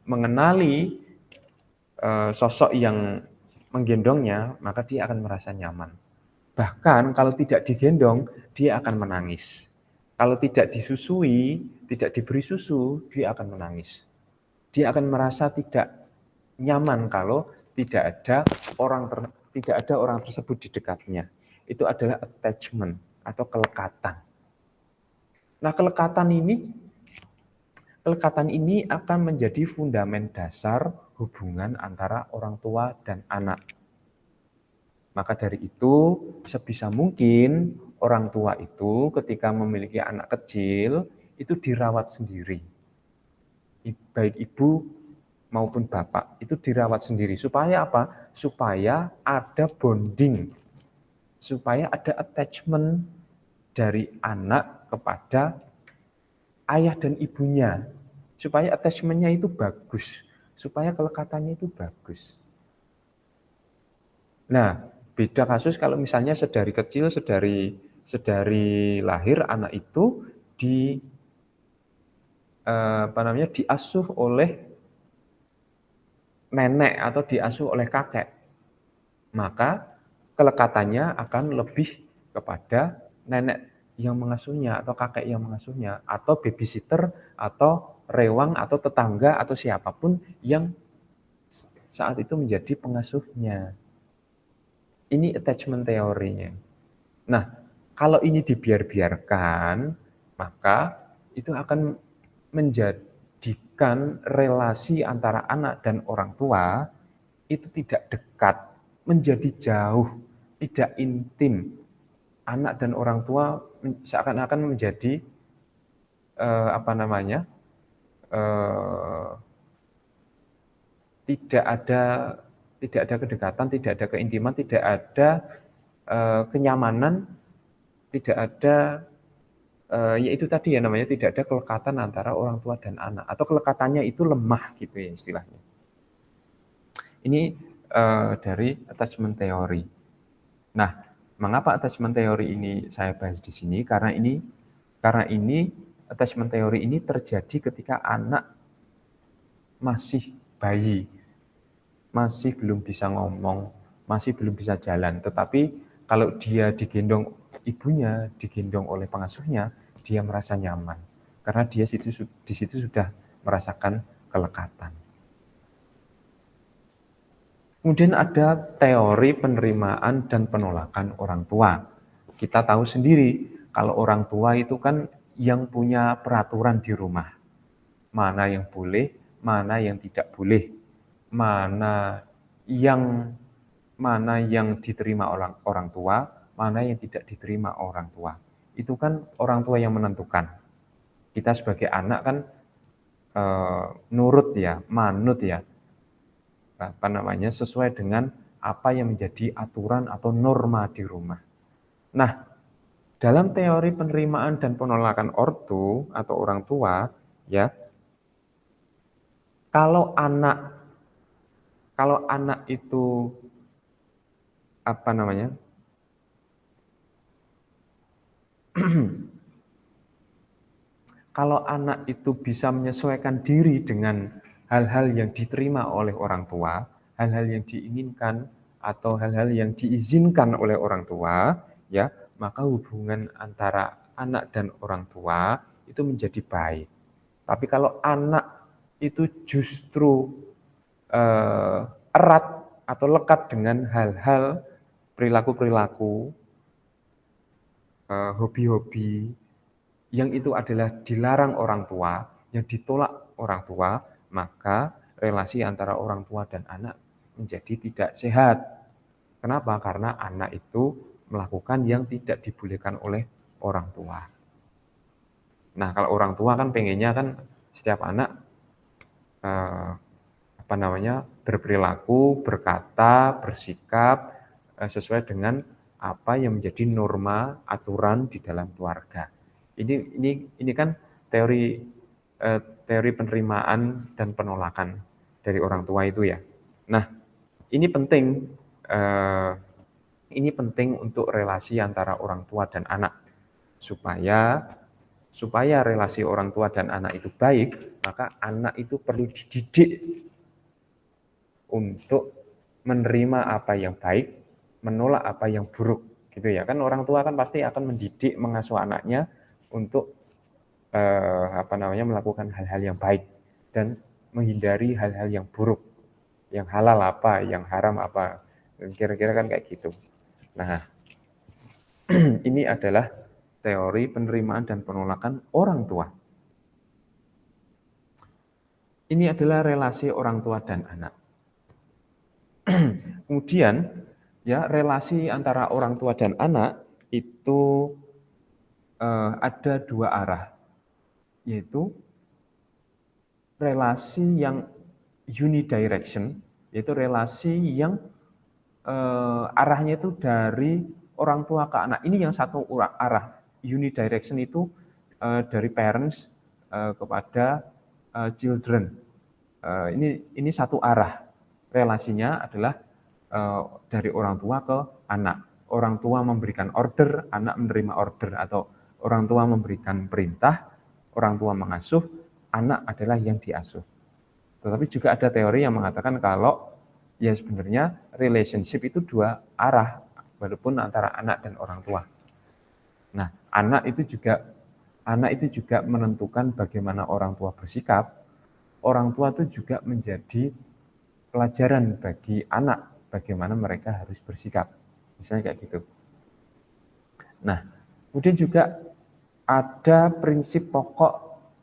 mengenali sosok yang menggendongnya, maka dia akan merasa nyaman. Bahkan kalau tidak digendong, dia akan menangis. Kalau tidak disusui, tidak diberi susu, dia akan menangis. Dia akan merasa tidak nyaman kalau tidak ada orang tersebut di dekatnya. Itu adalah attachment atau kelekatan. Nah, kelekatan ini akan menjadi fundament dasar hubungan antara orang tua dan anak. Maka dari itu, sebisa mungkin orang tua itu ketika memiliki anak kecil, itu dirawat sendiri. Baik ibu maupun bapak, itu dirawat sendiri. Supaya apa? Supaya ada bonding, supaya ada attachment dari anak kepada ayah dan ibunya. Supaya attachment-nya itu bagus, supaya kelekatannya itu bagus. Nah, beda kasus kalau misalnya sedari kecil, sedari lahir anak itu diasuh oleh nenek atau diasuh oleh kakek. Maka kelekatannya akan lebih kepada nenek yang mengasuhnya atau kakek yang mengasuhnya atau babysitter atau rewang atau tetangga atau siapapun yang saat itu menjadi pengasuhnya. Ini attachment teorinya. Nah, kalau ini dibiarkan, maka itu akan menjadikan relasi antara anak dan orang tua itu tidak dekat, menjadi jauh, tidak intim. Anak dan orang tua seakan-akan menjadi tidak ada kedekatan, tidak ada keintiman, tidak ada kenyamanan, tidak ada yaitu tadi ya namanya tidak ada kelekatan antara orang tua dan anak atau kelekatannya itu lemah gitu ya istilahnya. Ini dari attachment theory. Nah, mengapa attachment theory ini saya bahas di sini? Karena ini attachment theory ini terjadi ketika anak masih bayi, masih belum bisa ngomong, masih belum bisa jalan. Tetapi kalau dia digendong ibunya, digendong oleh pengasuhnya, dia merasa nyaman. Karena dia di situ sudah merasakan kelekatan. Kemudian ada teori penerimaan dan penolakan orang tua. Kita tahu sendiri kalau orang tua itu kan yang punya peraturan di rumah. Mana yang boleh, mana yang tidak boleh. Mana yang diterima orang tua, mana yang tidak diterima orang tua. Itu kan orang tua yang menentukan. kita sebagai anak kan nurut ya, manut ya, sesuai dengan apa yang menjadi aturan atau norma di rumah. Nah, dalam teori penerimaan dan penolakan ortu atau orang tua, ya, kalau anak itu kalau anak itu bisa menyesuaikan diri dengan hal-hal yang diterima oleh orang tua, hal-hal yang diinginkan atau hal-hal yang diizinkan oleh orang tua, ya, maka hubungan antara anak dan orang tua itu menjadi baik. Tapi kalau anak itu justru erat atau lekat dengan hal-hal perilaku-perilaku, hobi-hobi yang itu adalah dilarang orang tua, yang ditolak orang tua, maka relasi antara orang tua dan anak menjadi tidak sehat. Kenapa? Karena anak itu melakukan yang tidak dibolehkan oleh orang tua. Nah, kalau orang tua kan pengennya kan setiap anak berperilaku, berkata, bersikap sesuai dengan apa yang menjadi norma aturan di dalam keluarga. Ini kan teori penerimaan dan penolakan dari orang tua itu ya. Nah, ini penting untuk relasi antara orang tua dan anak supaya relasi orang tua dan anak itu baik, maka anak itu perlu dididik untuk menerima apa yang baik, menolak apa yang buruk, gitu ya. Kan orang tua kan pasti akan mendidik, mengasuh anaknya untuk melakukan hal-hal yang baik dan menghindari hal-hal yang buruk, yang halal apa, yang haram apa, kira-kira kan kayak gitu. Nah, ini adalah teori penerimaan dan penolakan orang tua. Ini adalah relasi orang tua dan anak. Kemudian, ya, relasi antara orang tua dan anak itu ada dua arah, yaitu relasi yang unidirection, yaitu relasi yang arahnya itu dari orang tua ke anak. Ini yang satu arah. Unidirection itu dari parents kepada children. Ini satu arah. Relasinya adalah dari orang tua ke anak. Orang tua memberikan order, anak menerima order, atau orang tua memberikan perintah, orang tua mengasuh, anak adalah yang diasuh. Tetapi juga ada teori yang mengatakan kalau ya sebenarnya relationship itu dua arah, walaupun antara anak dan orang tua. Nah, anak itu juga menentukan bagaimana orang tua bersikap. Orang tua itu juga menjadi pelajaran bagi anak bagaimana mereka harus bersikap. Misalnya kayak gitu. Nah, kemudian juga ada prinsip pokok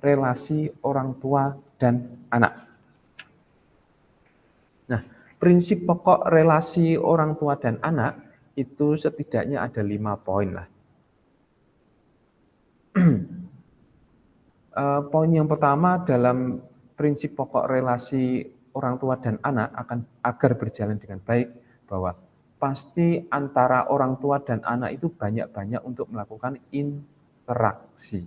relasi orang tua dan anak. Nah, prinsip pokok relasi orang tua dan anak itu setidaknya ada 5 poin lah. Poin yang pertama dalam prinsip pokok relasi orang tua dan anak agar berjalan dengan baik, bahwa pasti antara orang tua dan anak itu banyak-banyak untuk melakukan interaksi.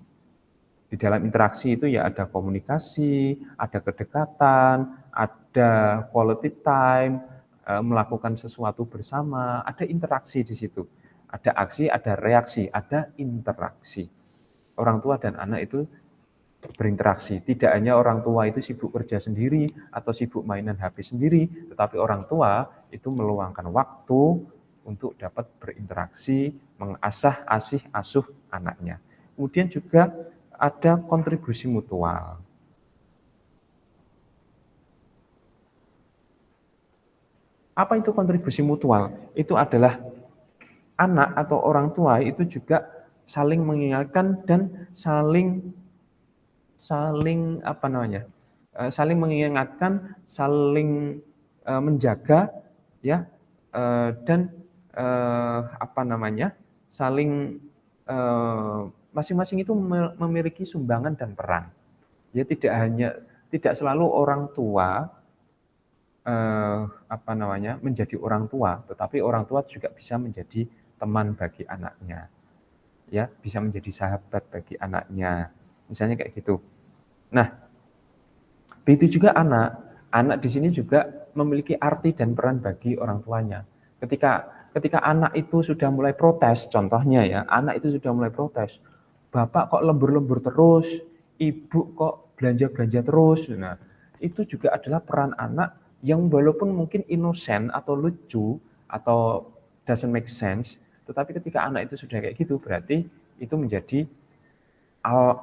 Di dalam interaksi itu ya ada komunikasi, ada kedekatan, ada quality time, melakukan sesuatu bersama, ada interaksi di situ. Ada aksi, ada reaksi, ada interaksi. Orang tua dan anak itu berinteraksi. Tidak hanya orang tua itu sibuk kerja sendiri atau sibuk mainan HP sendiri, tetapi orang tua itu meluangkan waktu untuk dapat berinteraksi, mengasah, asuh anaknya. Kemudian juga ada kontribusi mutual. Apa itu kontribusi mutual? Itu adalah anak atau orang tua itu juga saling mengingatkan dan saling mengingatkan, saling menjaga, ya, dan saling masing-masing itu memiliki sumbangan dan peran. Ya tidak selalu orang tua menjadi orang tua, tetapi orang tua juga bisa menjadi teman bagi anaknya. Ya, bisa menjadi sahabat bagi anaknya. Misalnya kayak gitu. Nah, begitu juga anak. Anak di sini juga memiliki arti dan peran bagi orang tuanya. Ketika anak itu sudah mulai protes, contohnya ya, anak itu sudah mulai protes, bapak kok lembur-lembur terus, ibu kok belanja-belanja terus. Nah, itu juga adalah peran anak yang walaupun mungkin innocent atau lucu atau doesn't make sense, tetapi ketika anak itu sudah kayak gitu, berarti itu menjadi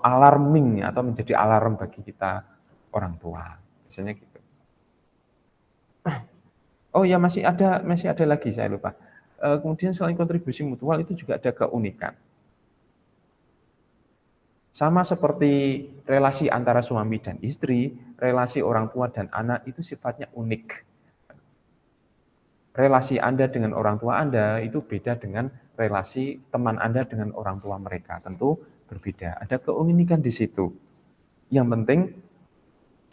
alarming atau menjadi alarm bagi kita orang tua. Misalnya gitu. Oh ya, masih ada lagi, saya lupa. Kemudian selain kontribusi mutual itu juga ada keunikan. Sama seperti relasi antara suami dan istri, relasi orang tua dan anak itu sifatnya unik. Relasi Anda dengan orang tua Anda itu beda dengan relasi teman Anda dengan orang tua mereka. Tentu berbeda. Ada keunikan di situ. Yang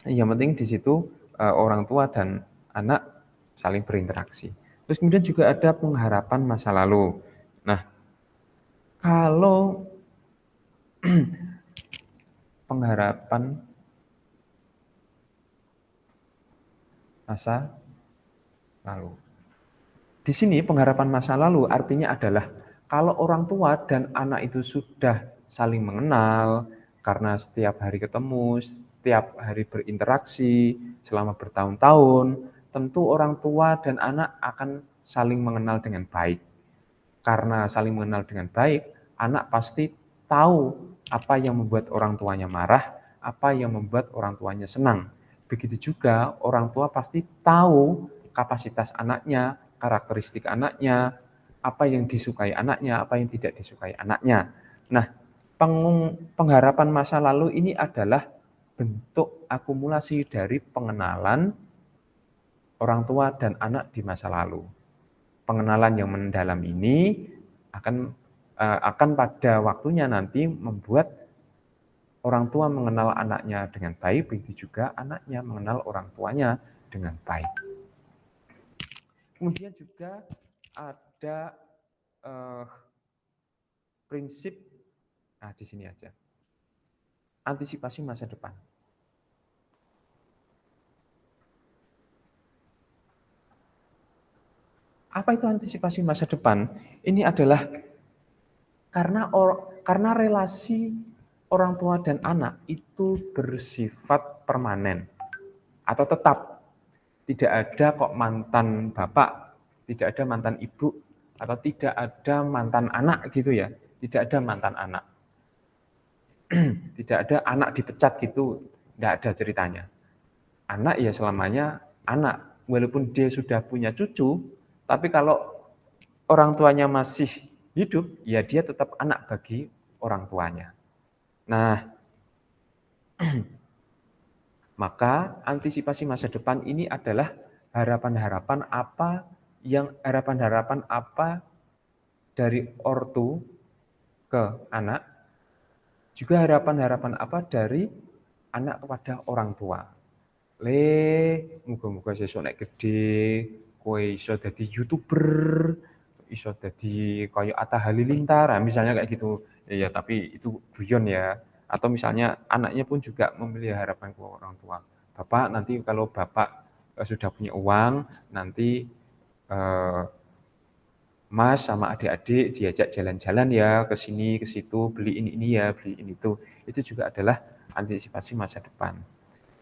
penting di situ orang tua dan anak saling berinteraksi. Terus kemudian juga ada pengharapan masa lalu. Nah, kalau pengharapan masa lalu. Di sini pengharapan masa lalu artinya adalah kalau orang tua dan anak itu sudah saling mengenal karena setiap hari ketemu, setiap hari berinteraksi selama bertahun-tahun, tentu orang tua dan anak akan saling mengenal dengan baik. Karena saling mengenal dengan baik, anak pasti tahu apa yang membuat orang tuanya marah, apa yang membuat orang tuanya senang. Begitu juga orang tua pasti tahu kapasitas anaknya, karakteristik anaknya, apa yang disukai anaknya, apa yang tidak disukai anaknya. Nah, pengharapan masa lalu ini adalah bentuk akumulasi dari pengenalan orang tua dan anak di masa lalu. Pengenalan yang mendalam ini akan pada waktunya nanti membuat orang tua mengenal anaknya dengan baik, begitu juga anaknya mengenal orang tuanya dengan baik. Kemudian juga ada prinsip, di sini aja, antisipasi masa depan. Apa itu antisipasi masa depan? Ini adalah karena relasi orang tua dan anak itu bersifat permanen atau tetap. Tidak ada kok mantan bapak, tidak ada mantan ibu, atau tidak ada mantan anak gitu ya. Tidak ada mantan anak. Tidak ada anak dipecat gitu, tidak ada ceritanya. Anak ya selamanya anak, walaupun dia sudah punya cucu, tapi kalau orang tuanya masih hidup, ya dia tetap anak bagi orang tuanya. Nah, maka antisipasi masa depan ini adalah harapan-harapan apa dari ortu ke anak, juga harapan-harapan apa dari anak kepada orang tua. Muga-muga sesuk nek gede kowe iso dadi YouTuber, iso dadi kaya Atta Halilintar, misalnya kayak gitu. Ya tapi itu guyon ya. Atau misalnya anaknya pun juga memiliki harapan ke orang tua. Bapak nanti kalau Bapak sudah punya uang, nanti Mas sama adik-adik diajak jalan-jalan ya ke sini ke situ, beli ini ya, beli ini itu. Itu juga adalah antisipasi masa depan.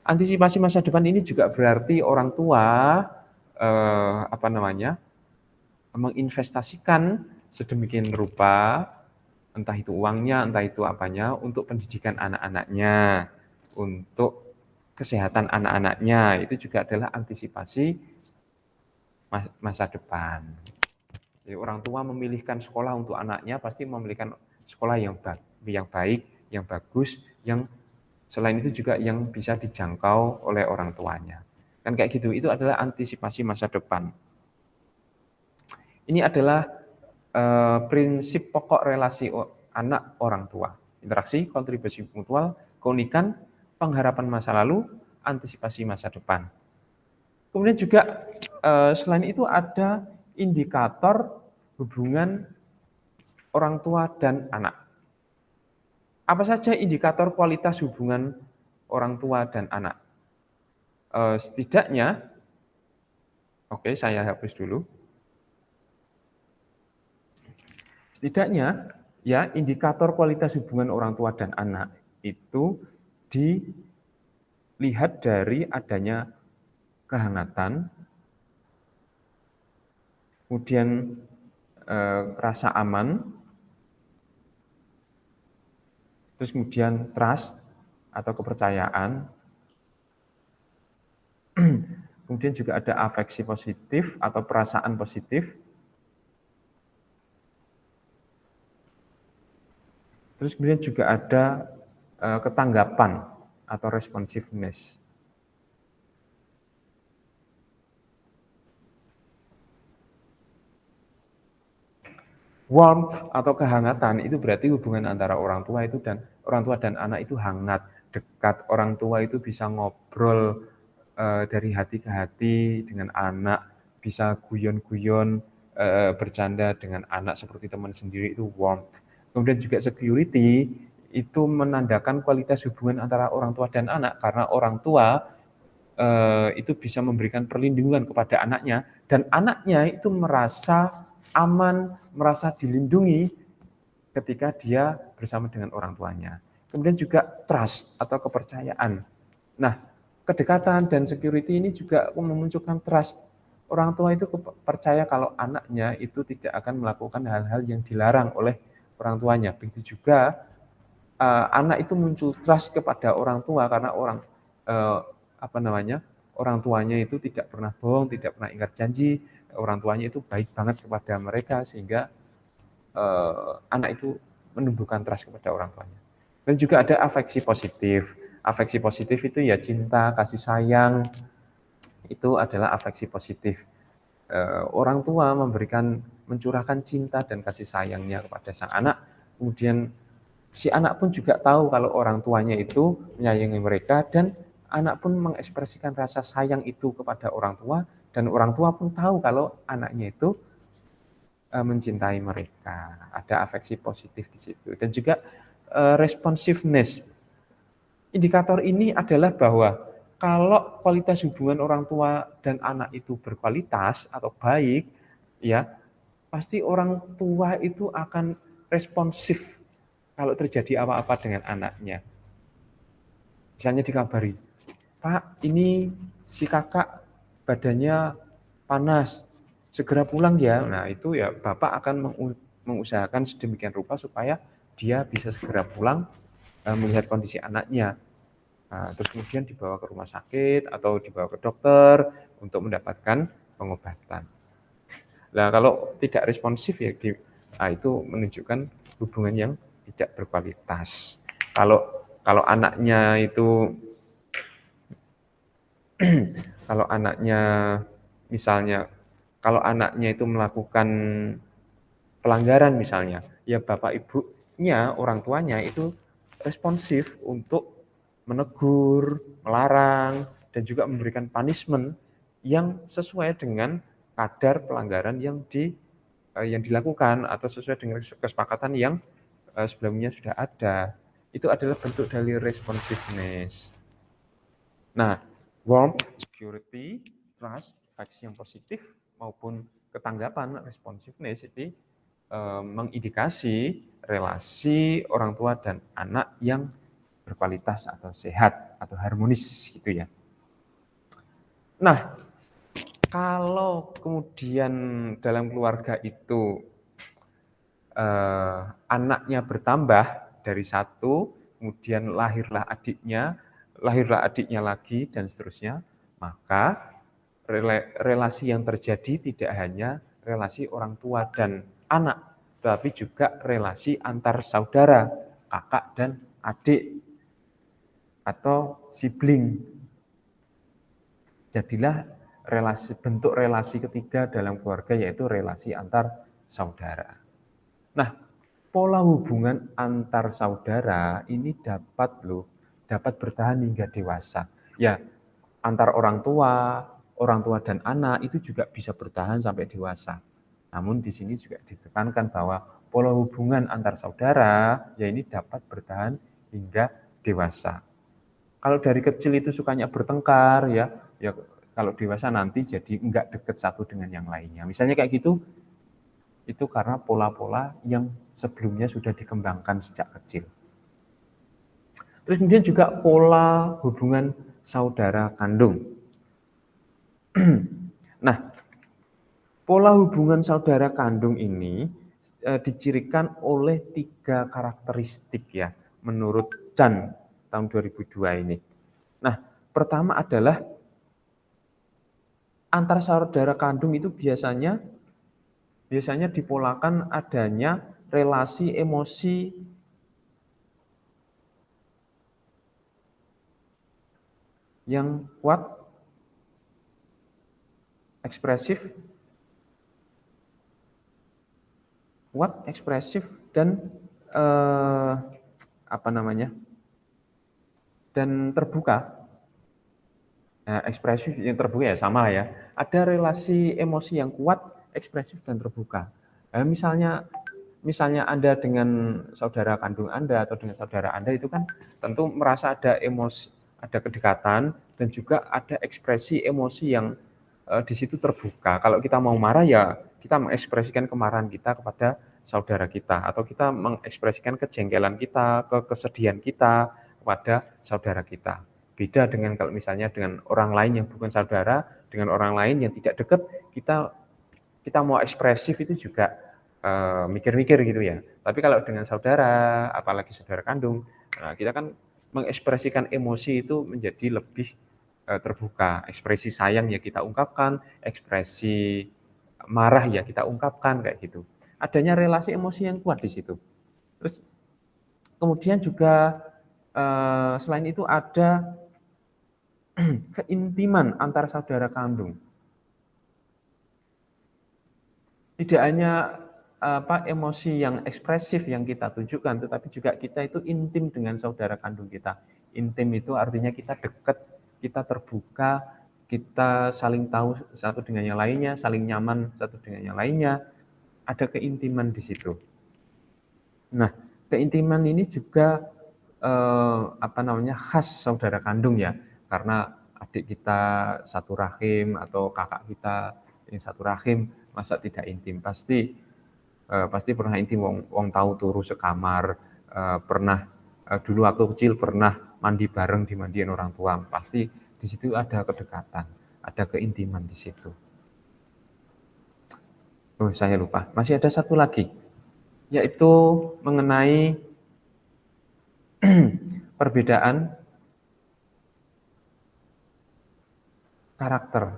Antisipasi masa depan ini juga berarti orang tua menginvestasikan sedemikian rupa, entah itu uangnya, entah itu apanya, untuk pendidikan anak-anaknya, untuk kesehatan anak-anaknya. Itu juga adalah antisipasi masa depan. Jadi orang tua memilihkan sekolah untuk anaknya pasti memilihkan sekolah yang baik, yang bagus, yang selain itu juga yang bisa dijangkau oleh orang tuanya. Kan kayak gitu, itu adalah antisipasi masa depan. Ini adalah prinsip pokok relasi anak orang tua. Interaksi, kontribusi mutual, keunikan, pengharapan masa lalu, antisipasi masa depan. Kemudian juga selain itu ada indikator hubungan orang tua dan anak. Apa saja indikator kualitas hubungan orang tua dan anak? Setidaknya, oke, saya hapus dulu. Setidaknya, ya, indikator kualitas hubungan orang tua dan anak itu dilihat dari adanya kehangatan, kemudian rasa aman, terus kemudian trust atau kepercayaan, kemudian juga ada afeksi positif atau perasaan positif, terus kemudian juga ada ketanggapan atau responsiveness. Warmth atau kehangatan itu berarti hubungan antara orang tua dan anak itu hangat, dekat. Orang tua itu bisa ngobrol dari hati ke hati dengan anak, bisa guyon-guyon, bercanda dengan anak seperti teman sendiri, itu warmth. Kemudian juga security itu menandakan kualitas hubungan antara orang tua dan anak, karena orang tua itu bisa memberikan perlindungan kepada anaknya, dan anaknya itu merasa aman, merasa dilindungi ketika dia bersama dengan orang tuanya. Kemudian juga trust atau kepercayaan. Nah, kedekatan dan security ini juga memunculkan trust. Orang tua itu percaya kalau anaknya itu tidak akan melakukan hal-hal yang dilarang oleh orang tuanya. Begitu juga anak itu muncul trust kepada orang tua karena orang tuanya itu tidak pernah bohong, tidak pernah ingkar janji. Orang tuanya itu baik banget kepada mereka, sehingga anak itu menumbuhkan trust kepada orang tuanya. Dan juga ada afeksi positif. Afeksi positif itu ya cinta, kasih sayang, itu adalah afeksi positif. Orang tua mencurahkan cinta dan kasih sayangnya kepada sang anak, kemudian si anak pun juga tahu kalau orang tuanya itu menyayangi mereka, dan anak pun mengekspresikan rasa sayang itu kepada orang tua, dan orang tua pun tahu kalau anaknya itu mencintai mereka. Ada afeksi positif di situ. Dan juga responsiveness. Indikator ini adalah bahwa kalau kualitas hubungan orang tua dan anak itu berkualitas atau baik, ya, pasti orang tua itu akan responsif kalau terjadi apa-apa dengan anaknya. Misalnya dikabari, "Pak, ini si kakak badannya panas, segera pulang ya." Nah, itu ya Bapak akan mengusahakan sedemikian rupa supaya dia bisa segera pulang melihat kondisi anaknya. Nah, terus kemudian dibawa ke rumah sakit atau dibawa ke dokter untuk mendapatkan pengobatan. Nah, kalau tidak responsif ya itu menunjukkan hubungan yang tidak berkualitas. Kalau anaknya itu kalau anaknya misalnya kalau anaknya itu melakukan pelanggaran misalnya, ya bapak ibunya, orang tuanya itu responsif untuk menegur, melarang, dan juga memberikan punishment yang sesuai dengan kadar pelanggaran yang dilakukan atau sesuai dengan kesepakatan yang sebelumnya sudah ada. Itu adalah bentuk dari responsiveness. Nah, warmth, security, trust, faksi yang positif maupun ketanggapan, responsiveness itu mengindikasi relasi orang tua dan anak yang berkualitas atau sehat atau harmonis gitu ya. Nah, kalau kemudian dalam keluarga itu anaknya bertambah dari satu, kemudian lahirlah adiknya lagi, dan seterusnya, maka relasi yang terjadi tidak hanya relasi orang tua dan anak, tetapi juga relasi antar saudara, kakak dan adik, atau sibling. Jadilah bentuk relasi ketiga dalam keluarga, yaitu relasi antar saudara. Nah, pola hubungan antar saudara ini dapat bertahan hingga dewasa. Ya, antar orang tua dan anak itu juga bisa bertahan sampai dewasa. Namun di sini juga ditekankan bahwa pola hubungan antar saudara ya ini dapat bertahan hingga dewasa. Kalau dari kecil itu sukanya bertengkar ya kalau dewasa nanti jadi enggak dekat satu dengan yang lainnya. Misalnya kayak gitu, itu karena pola-pola yang sebelumnya sudah dikembangkan sejak kecil. Terus kemudian juga pola hubungan saudara kandung. Nah, pola hubungan saudara kandung ini dicirikan oleh 3 karakteristik ya, menurut Chan tahun 2002 ini. Nah, pertama adalah antar saudara kandung itu biasanya dipolakan adanya relasi emosi yang kuat, ekspresif, dan dan terbuka. Nah, ekspresif yang terbuka ya sama ya. Ada relasi emosi yang kuat, ekspresif dan terbuka. Nah, misalnya Anda dengan saudara kandung Anda atau dengan saudara Anda itu kan tentu merasa ada emosi, ada kedekatan dan juga ada ekspresi emosi yang di situ terbuka. Kalau kita mau marah ya kita mengekspresikan kemarahan kita kepada saudara kita atau kita mengekspresikan kejengkelan kita, kesedihan kita kepada saudara kita. Beda dengan kalau misalnya dengan orang lain yang bukan saudara, dengan orang lain yang tidak dekat, kita mau ekspresif itu juga mikir-mikir gitu ya. Tapi kalau dengan saudara, apalagi saudara kandung, kita kan mengekspresikan emosi itu menjadi lebih terbuka. Ekspresi sayang ya kita ungkapkan, ekspresi marah ya kita ungkapkan kayak gitu. Adanya relasi emosi yang kuat di situ. Terus kemudian juga selain itu ada keintiman antar saudara kandung. Tidak hanya emosi yang ekspresif yang kita tunjukkan, tetapi juga kita itu intim dengan saudara kandung kita. Intim itu artinya kita dekat, kita terbuka, kita saling tahu satu dengan yang lainnya, saling nyaman satu dengan yang lainnya. Ada keintiman di situ. Nah, keintiman ini juga khas saudara kandung ya, karena adik kita satu rahim atau kakak kita yang satu rahim, masa tidak intim? Pasti pernah intim, wong tahu turu sekamar, pernah dulu waktu kecil pernah mandi bareng dimandiin orang tua, pasti di situ ada kedekatan, ada keintiman di situ. Oh, saya lupa, masih ada satu lagi, yaitu mengenai perbedaan karakter.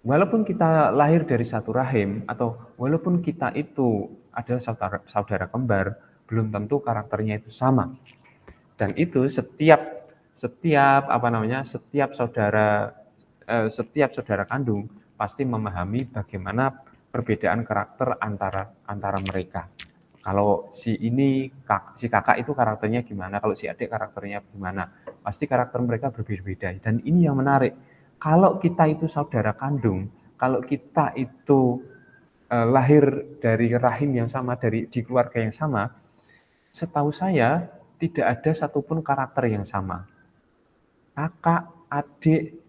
Walaupun kita lahir dari satu rahim atau walaupun kita itu adalah saudara kembar, belum tentu karakternya itu sama. Dan itu setiap saudara kandung pasti memahami bagaimana perbedaan karakter antara mereka. Kalau si kakak itu karakternya gimana, kalau si adik karakternya gimana, pasti karakter mereka berbeda-beda. Dan ini yang menarik. Kalau kita itu saudara kandung, kalau kita itu lahir dari rahim yang sama, di keluarga yang sama, setahu saya tidak ada satupun karakter yang sama. Kakak, adik,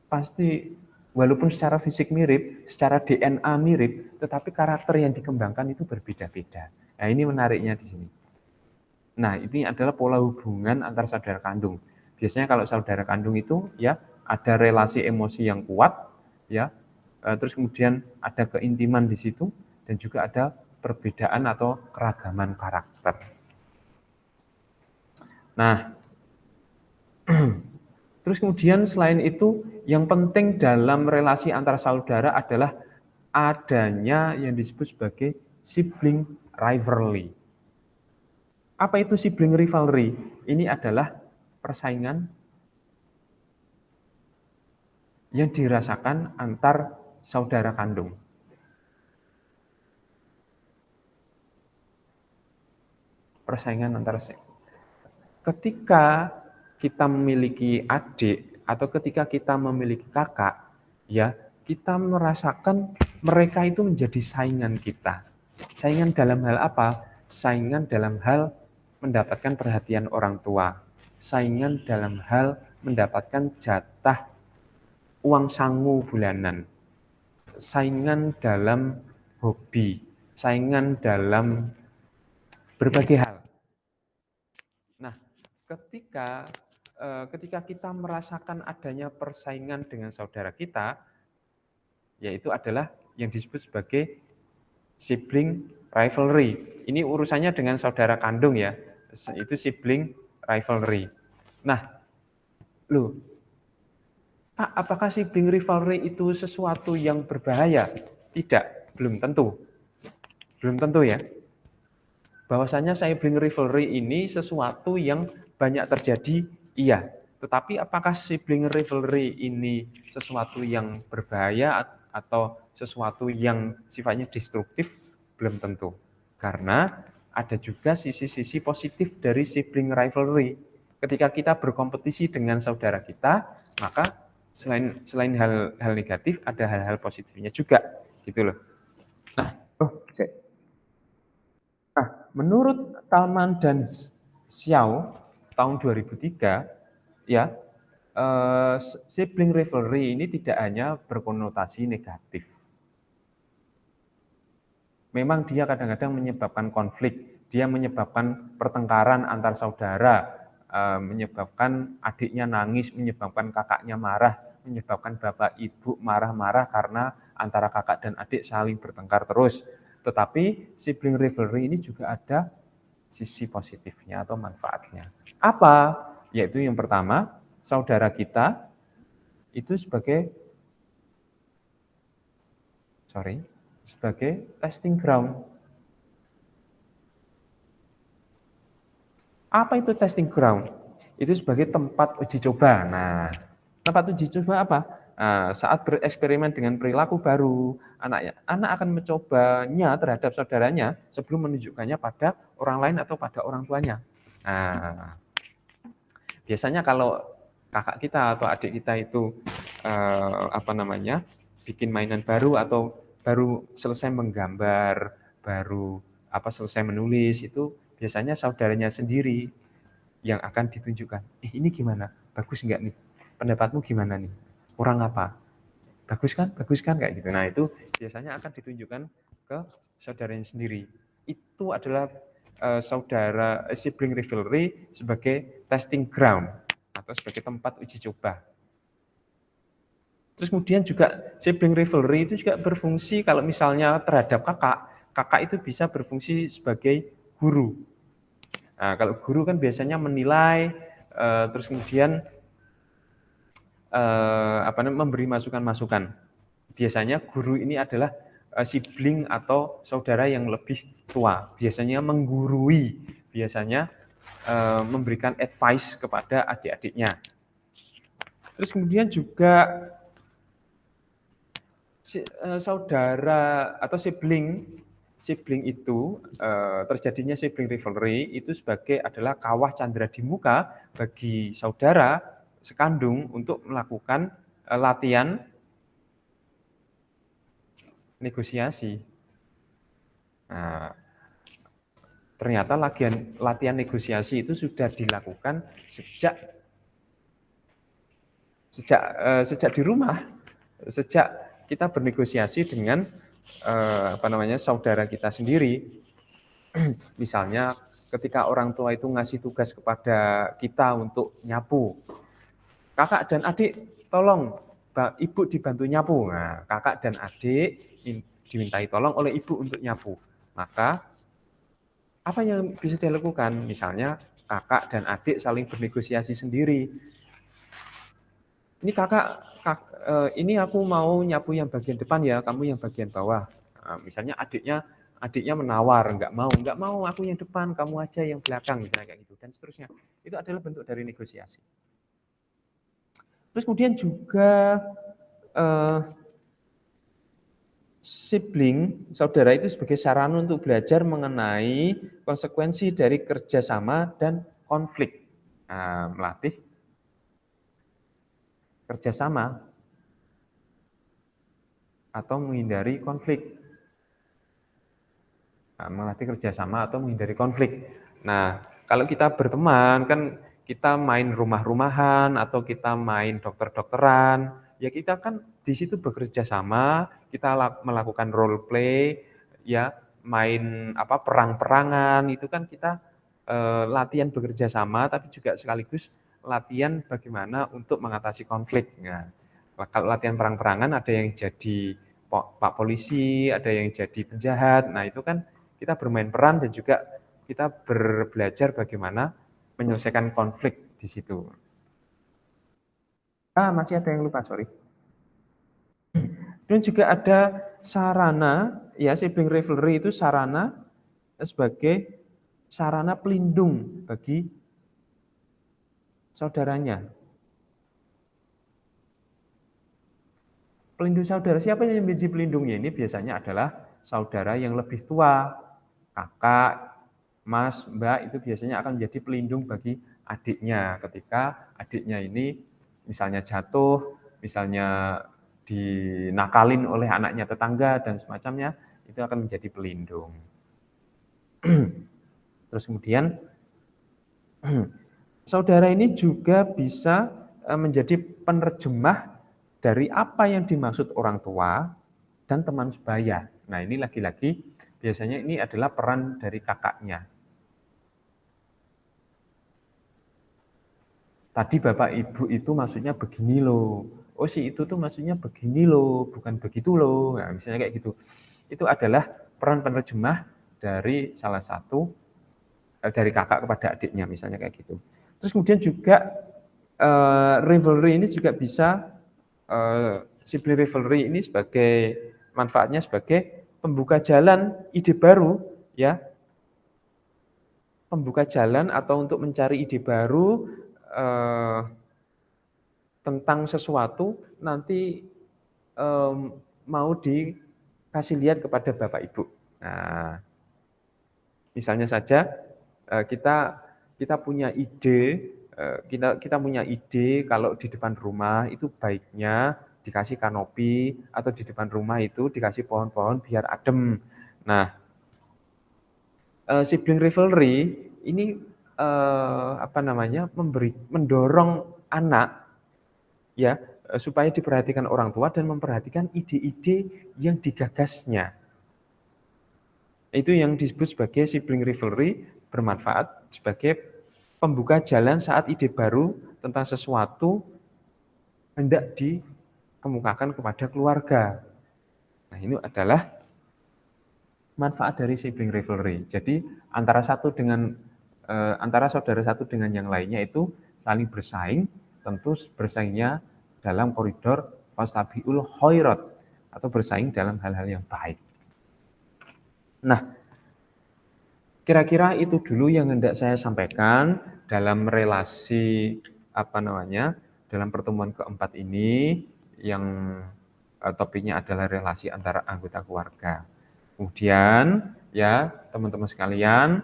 pasti walaupun secara fisik mirip, secara DNA mirip, tetapi karakter yang dikembangkan itu berbeda-beda. Nah, ini menariknya di sini. Nah, ini adalah pola hubungan antar saudara kandung. Biasanya kalau saudara kandung itu ya ada relasi emosi yang kuat, ya, terus kemudian ada keintiman di situ dan juga ada perbedaan atau keragaman karakter. Nah, terus kemudian selain itu, yang penting dalam relasi antar saudara adalah adanya yang disebut sebagai sibling rivalry. Apa itu sibling rivalry? Ini adalah persaingan yang dirasakan antar saudara kandung. persaingan antar ketika kita memiliki adik atau ketika kita memiliki kakak, ya, kita merasakan mereka itu menjadi saingan kita. Saingan dalam hal apa? Saingan dalam hal mendapatkan perhatian orang tua. Saingan dalam hal mendapatkan jatah uang sangu bulanan. Saingan dalam hobi. Saingan dalam berbagai hal. Nah, ketika kita merasakan adanya persaingan dengan saudara kita, yaitu adalah yang disebut sebagai sibling rivalry. Ini urusannya dengan saudara kandung ya, itu sibling rivalry. Nah, loh, Pak, apakah sibling rivalry itu sesuatu yang berbahaya? Tidak, belum tentu. Belum tentu ya. Bahwasanya sibling rivalry ini sesuatu yang banyak terjadi, iya. Tetapi apakah sibling rivalry ini sesuatu yang berbahaya atau sesuatu yang sifatnya destruktif? Belum tentu. Karena ada juga sisi-sisi positif dari sibling rivalry. Ketika kita berkompetisi dengan saudara kita, maka selain hal negatif, ada hal-hal positifnya juga, gitu loh. Nah, menurut Thalmann dan Xiao tahun 2003, ya, sibling rivalry ini tidak hanya berkonotasi negatif. Memang dia kadang-kadang menyebabkan konflik, dia menyebabkan pertengkaran antar saudara, menyebabkan adiknya nangis, menyebabkan kakaknya marah, menyebabkan bapak ibu marah-marah karena antara kakak dan adik saling bertengkar terus. Tetapi sibling rivalry ini juga ada sisi positifnya atau manfaatnya. Apa? Yaitu yang pertama, saudara kita itu sebagai testing ground. Apa itu testing ground? Itu sebagai tempat uji coba. Nah, tempat uji coba apa? Nah, saat bereksperimen dengan perilaku baru, anak akan mencobanya terhadap saudaranya sebelum menunjukkannya pada orang lain atau pada orang tuanya. Nah, biasanya kalau kakak kita atau adik kita itu bikin mainan baru atau baru selesai menggambar, baru selesai menulis, itu biasanya saudaranya sendiri yang akan ditunjukkan. Ini gimana? Bagus nggak nih? Pendapatmu gimana nih? Kurang apa? Bagus kan? Bagus kan? Kayak gitu. Nah, itu biasanya akan ditunjukkan ke saudaranya sendiri. Itu adalah sibling rivalry sebagai testing ground atau sebagai tempat uji coba. Terus kemudian juga sibling rivalry itu juga berfungsi kalau misalnya terhadap kakak itu bisa berfungsi sebagai guru. Nah, kalau guru kan biasanya menilai, terus kemudian memberi masukan-masukan. Biasanya guru ini adalah sibling atau saudara yang lebih tua. Biasanya menggurui, biasanya memberikan advice kepada adik-adiknya. Terus kemudian juga saudara atau sibling itu terjadinya sibling rivalry itu adalah kawah candera di muka bagi saudara sekandung untuk melakukan latihan negosiasi. Nah, ternyata latihan negosiasi itu sudah dilakukan sejak di rumah, sejak kita bernegosiasi dengan saudara kita sendiri. Misalnya ketika orang tua itu ngasih tugas kepada kita untuk nyapu, kakak dan adik tolong ibu dibantu nyapu. Nah, kakak dan adik dimintai tolong oleh ibu untuk nyapu. Maka apa yang bisa dilakukan? Misalnya kakak dan adik saling bernegosiasi sendiri. Ini ini aku mau nyapu yang bagian depan ya, kamu yang bagian bawah. Nah, misalnya adiknya menawar, nggak mau aku yang depan, kamu aja yang belakang, misalnya kayak gitu, dan seterusnya. Itu adalah bentuk dari negosiasi. Terus kemudian juga sibling, saudara itu sebagai sarana untuk belajar mengenai konsekuensi dari kerjasama dan konflik. Nah, melatih kerjasama atau menghindari konflik. Nah, melatih kerjasama atau menghindari konflik. Nah, kalau kita berteman, kan kita main rumah-rumahan atau kita main dokter-dokteran, ya kita kan di situ bekerja sama, kita melakukan role play, ya main perang-perangan, itu kan kita latihan bekerja sama, tapi juga sekaligus latihan bagaimana untuk mengatasi konflik. Nah, kalau latihan perang-perangan ada yang jadi pak polisi, ada yang jadi penjahat, nah itu kan kita bermain peran dan juga kita belajar bagaimana menyelesaikan konflik di situ. Masih ada yang lupa, sorry. Dan juga ada sarana, ya sibling rivalry itu sarana sebagai sarana pelindung bagi saudaranya. Pelindung saudara, siapa yang menjadi pelindungnya? Ini biasanya adalah saudara yang lebih tua, kakak, mas, mbak, itu biasanya akan menjadi pelindung bagi adiknya ketika adiknya ini misalnya jatuh, misalnya dinakalin oleh anaknya tetangga dan semacamnya, itu akan menjadi pelindung. Terus kemudian saudara ini juga bisa menjadi penerjemah dari apa yang dimaksud orang tua dan teman sebaya. Nah, ini lagi-lagi biasanya ini adalah peran dari kakaknya. Tadi Bapak Ibu itu maksudnya begini loh. Oh, si itu tuh maksudnya begini loh, bukan begitu loh. Nah, misalnya kayak gitu. Itu adalah peran penerjemah dari salah satu dari kakak kepada adiknya, misalnya kayak gitu. Terus kemudian juga rivalry ini juga bisa sibling rivalry ini sebagai manfaatnya sebagai pembuka jalan ide baru, ya, pembuka jalan atau untuk mencari ide baru tentang sesuatu nanti mau dikasih lihat kepada Bapak Ibu. Nah, misalnya saja kita punya ide, kita punya ide kalau di depan rumah itu baiknya dikasih kanopi atau di depan rumah itu dikasih pohon-pohon biar adem. Nah, sibling rivalry ini mendorong anak, ya, supaya diperhatikan orang tua dan memperhatikan ide-ide yang digagasnya. Itu yang disebut sebagai sibling rivalry, bermanfaat sebagai pembuka jalan saat ide baru tentang sesuatu hendak dikemukakan kepada keluarga. Nah, ini adalah manfaat dari sibling rivalry. Jadi antara saudara satu dengan yang lainnya itu saling bersaing, tentu bersaingnya dalam koridor fastabiqul khairat atau bersaing dalam hal-hal yang baik. Nah, kira-kira itu dulu yang hendak saya sampaikan dalam relasi dalam pertemuan keempat ini yang topiknya adalah relasi antara anggota keluarga. Kemudian ya teman-teman sekalian,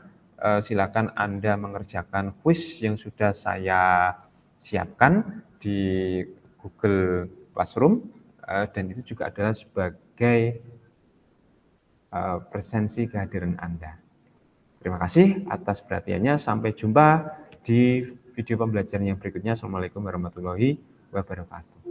silakan Anda mengerjakan kuis yang sudah saya siapkan di Google Classroom dan itu juga adalah sebagai presensi kehadiran Anda. Terima kasih atas perhatiannya. Sampai jumpa di video pembelajaran yang berikutnya. Assalamualaikum warahmatullahi wabarakatuh.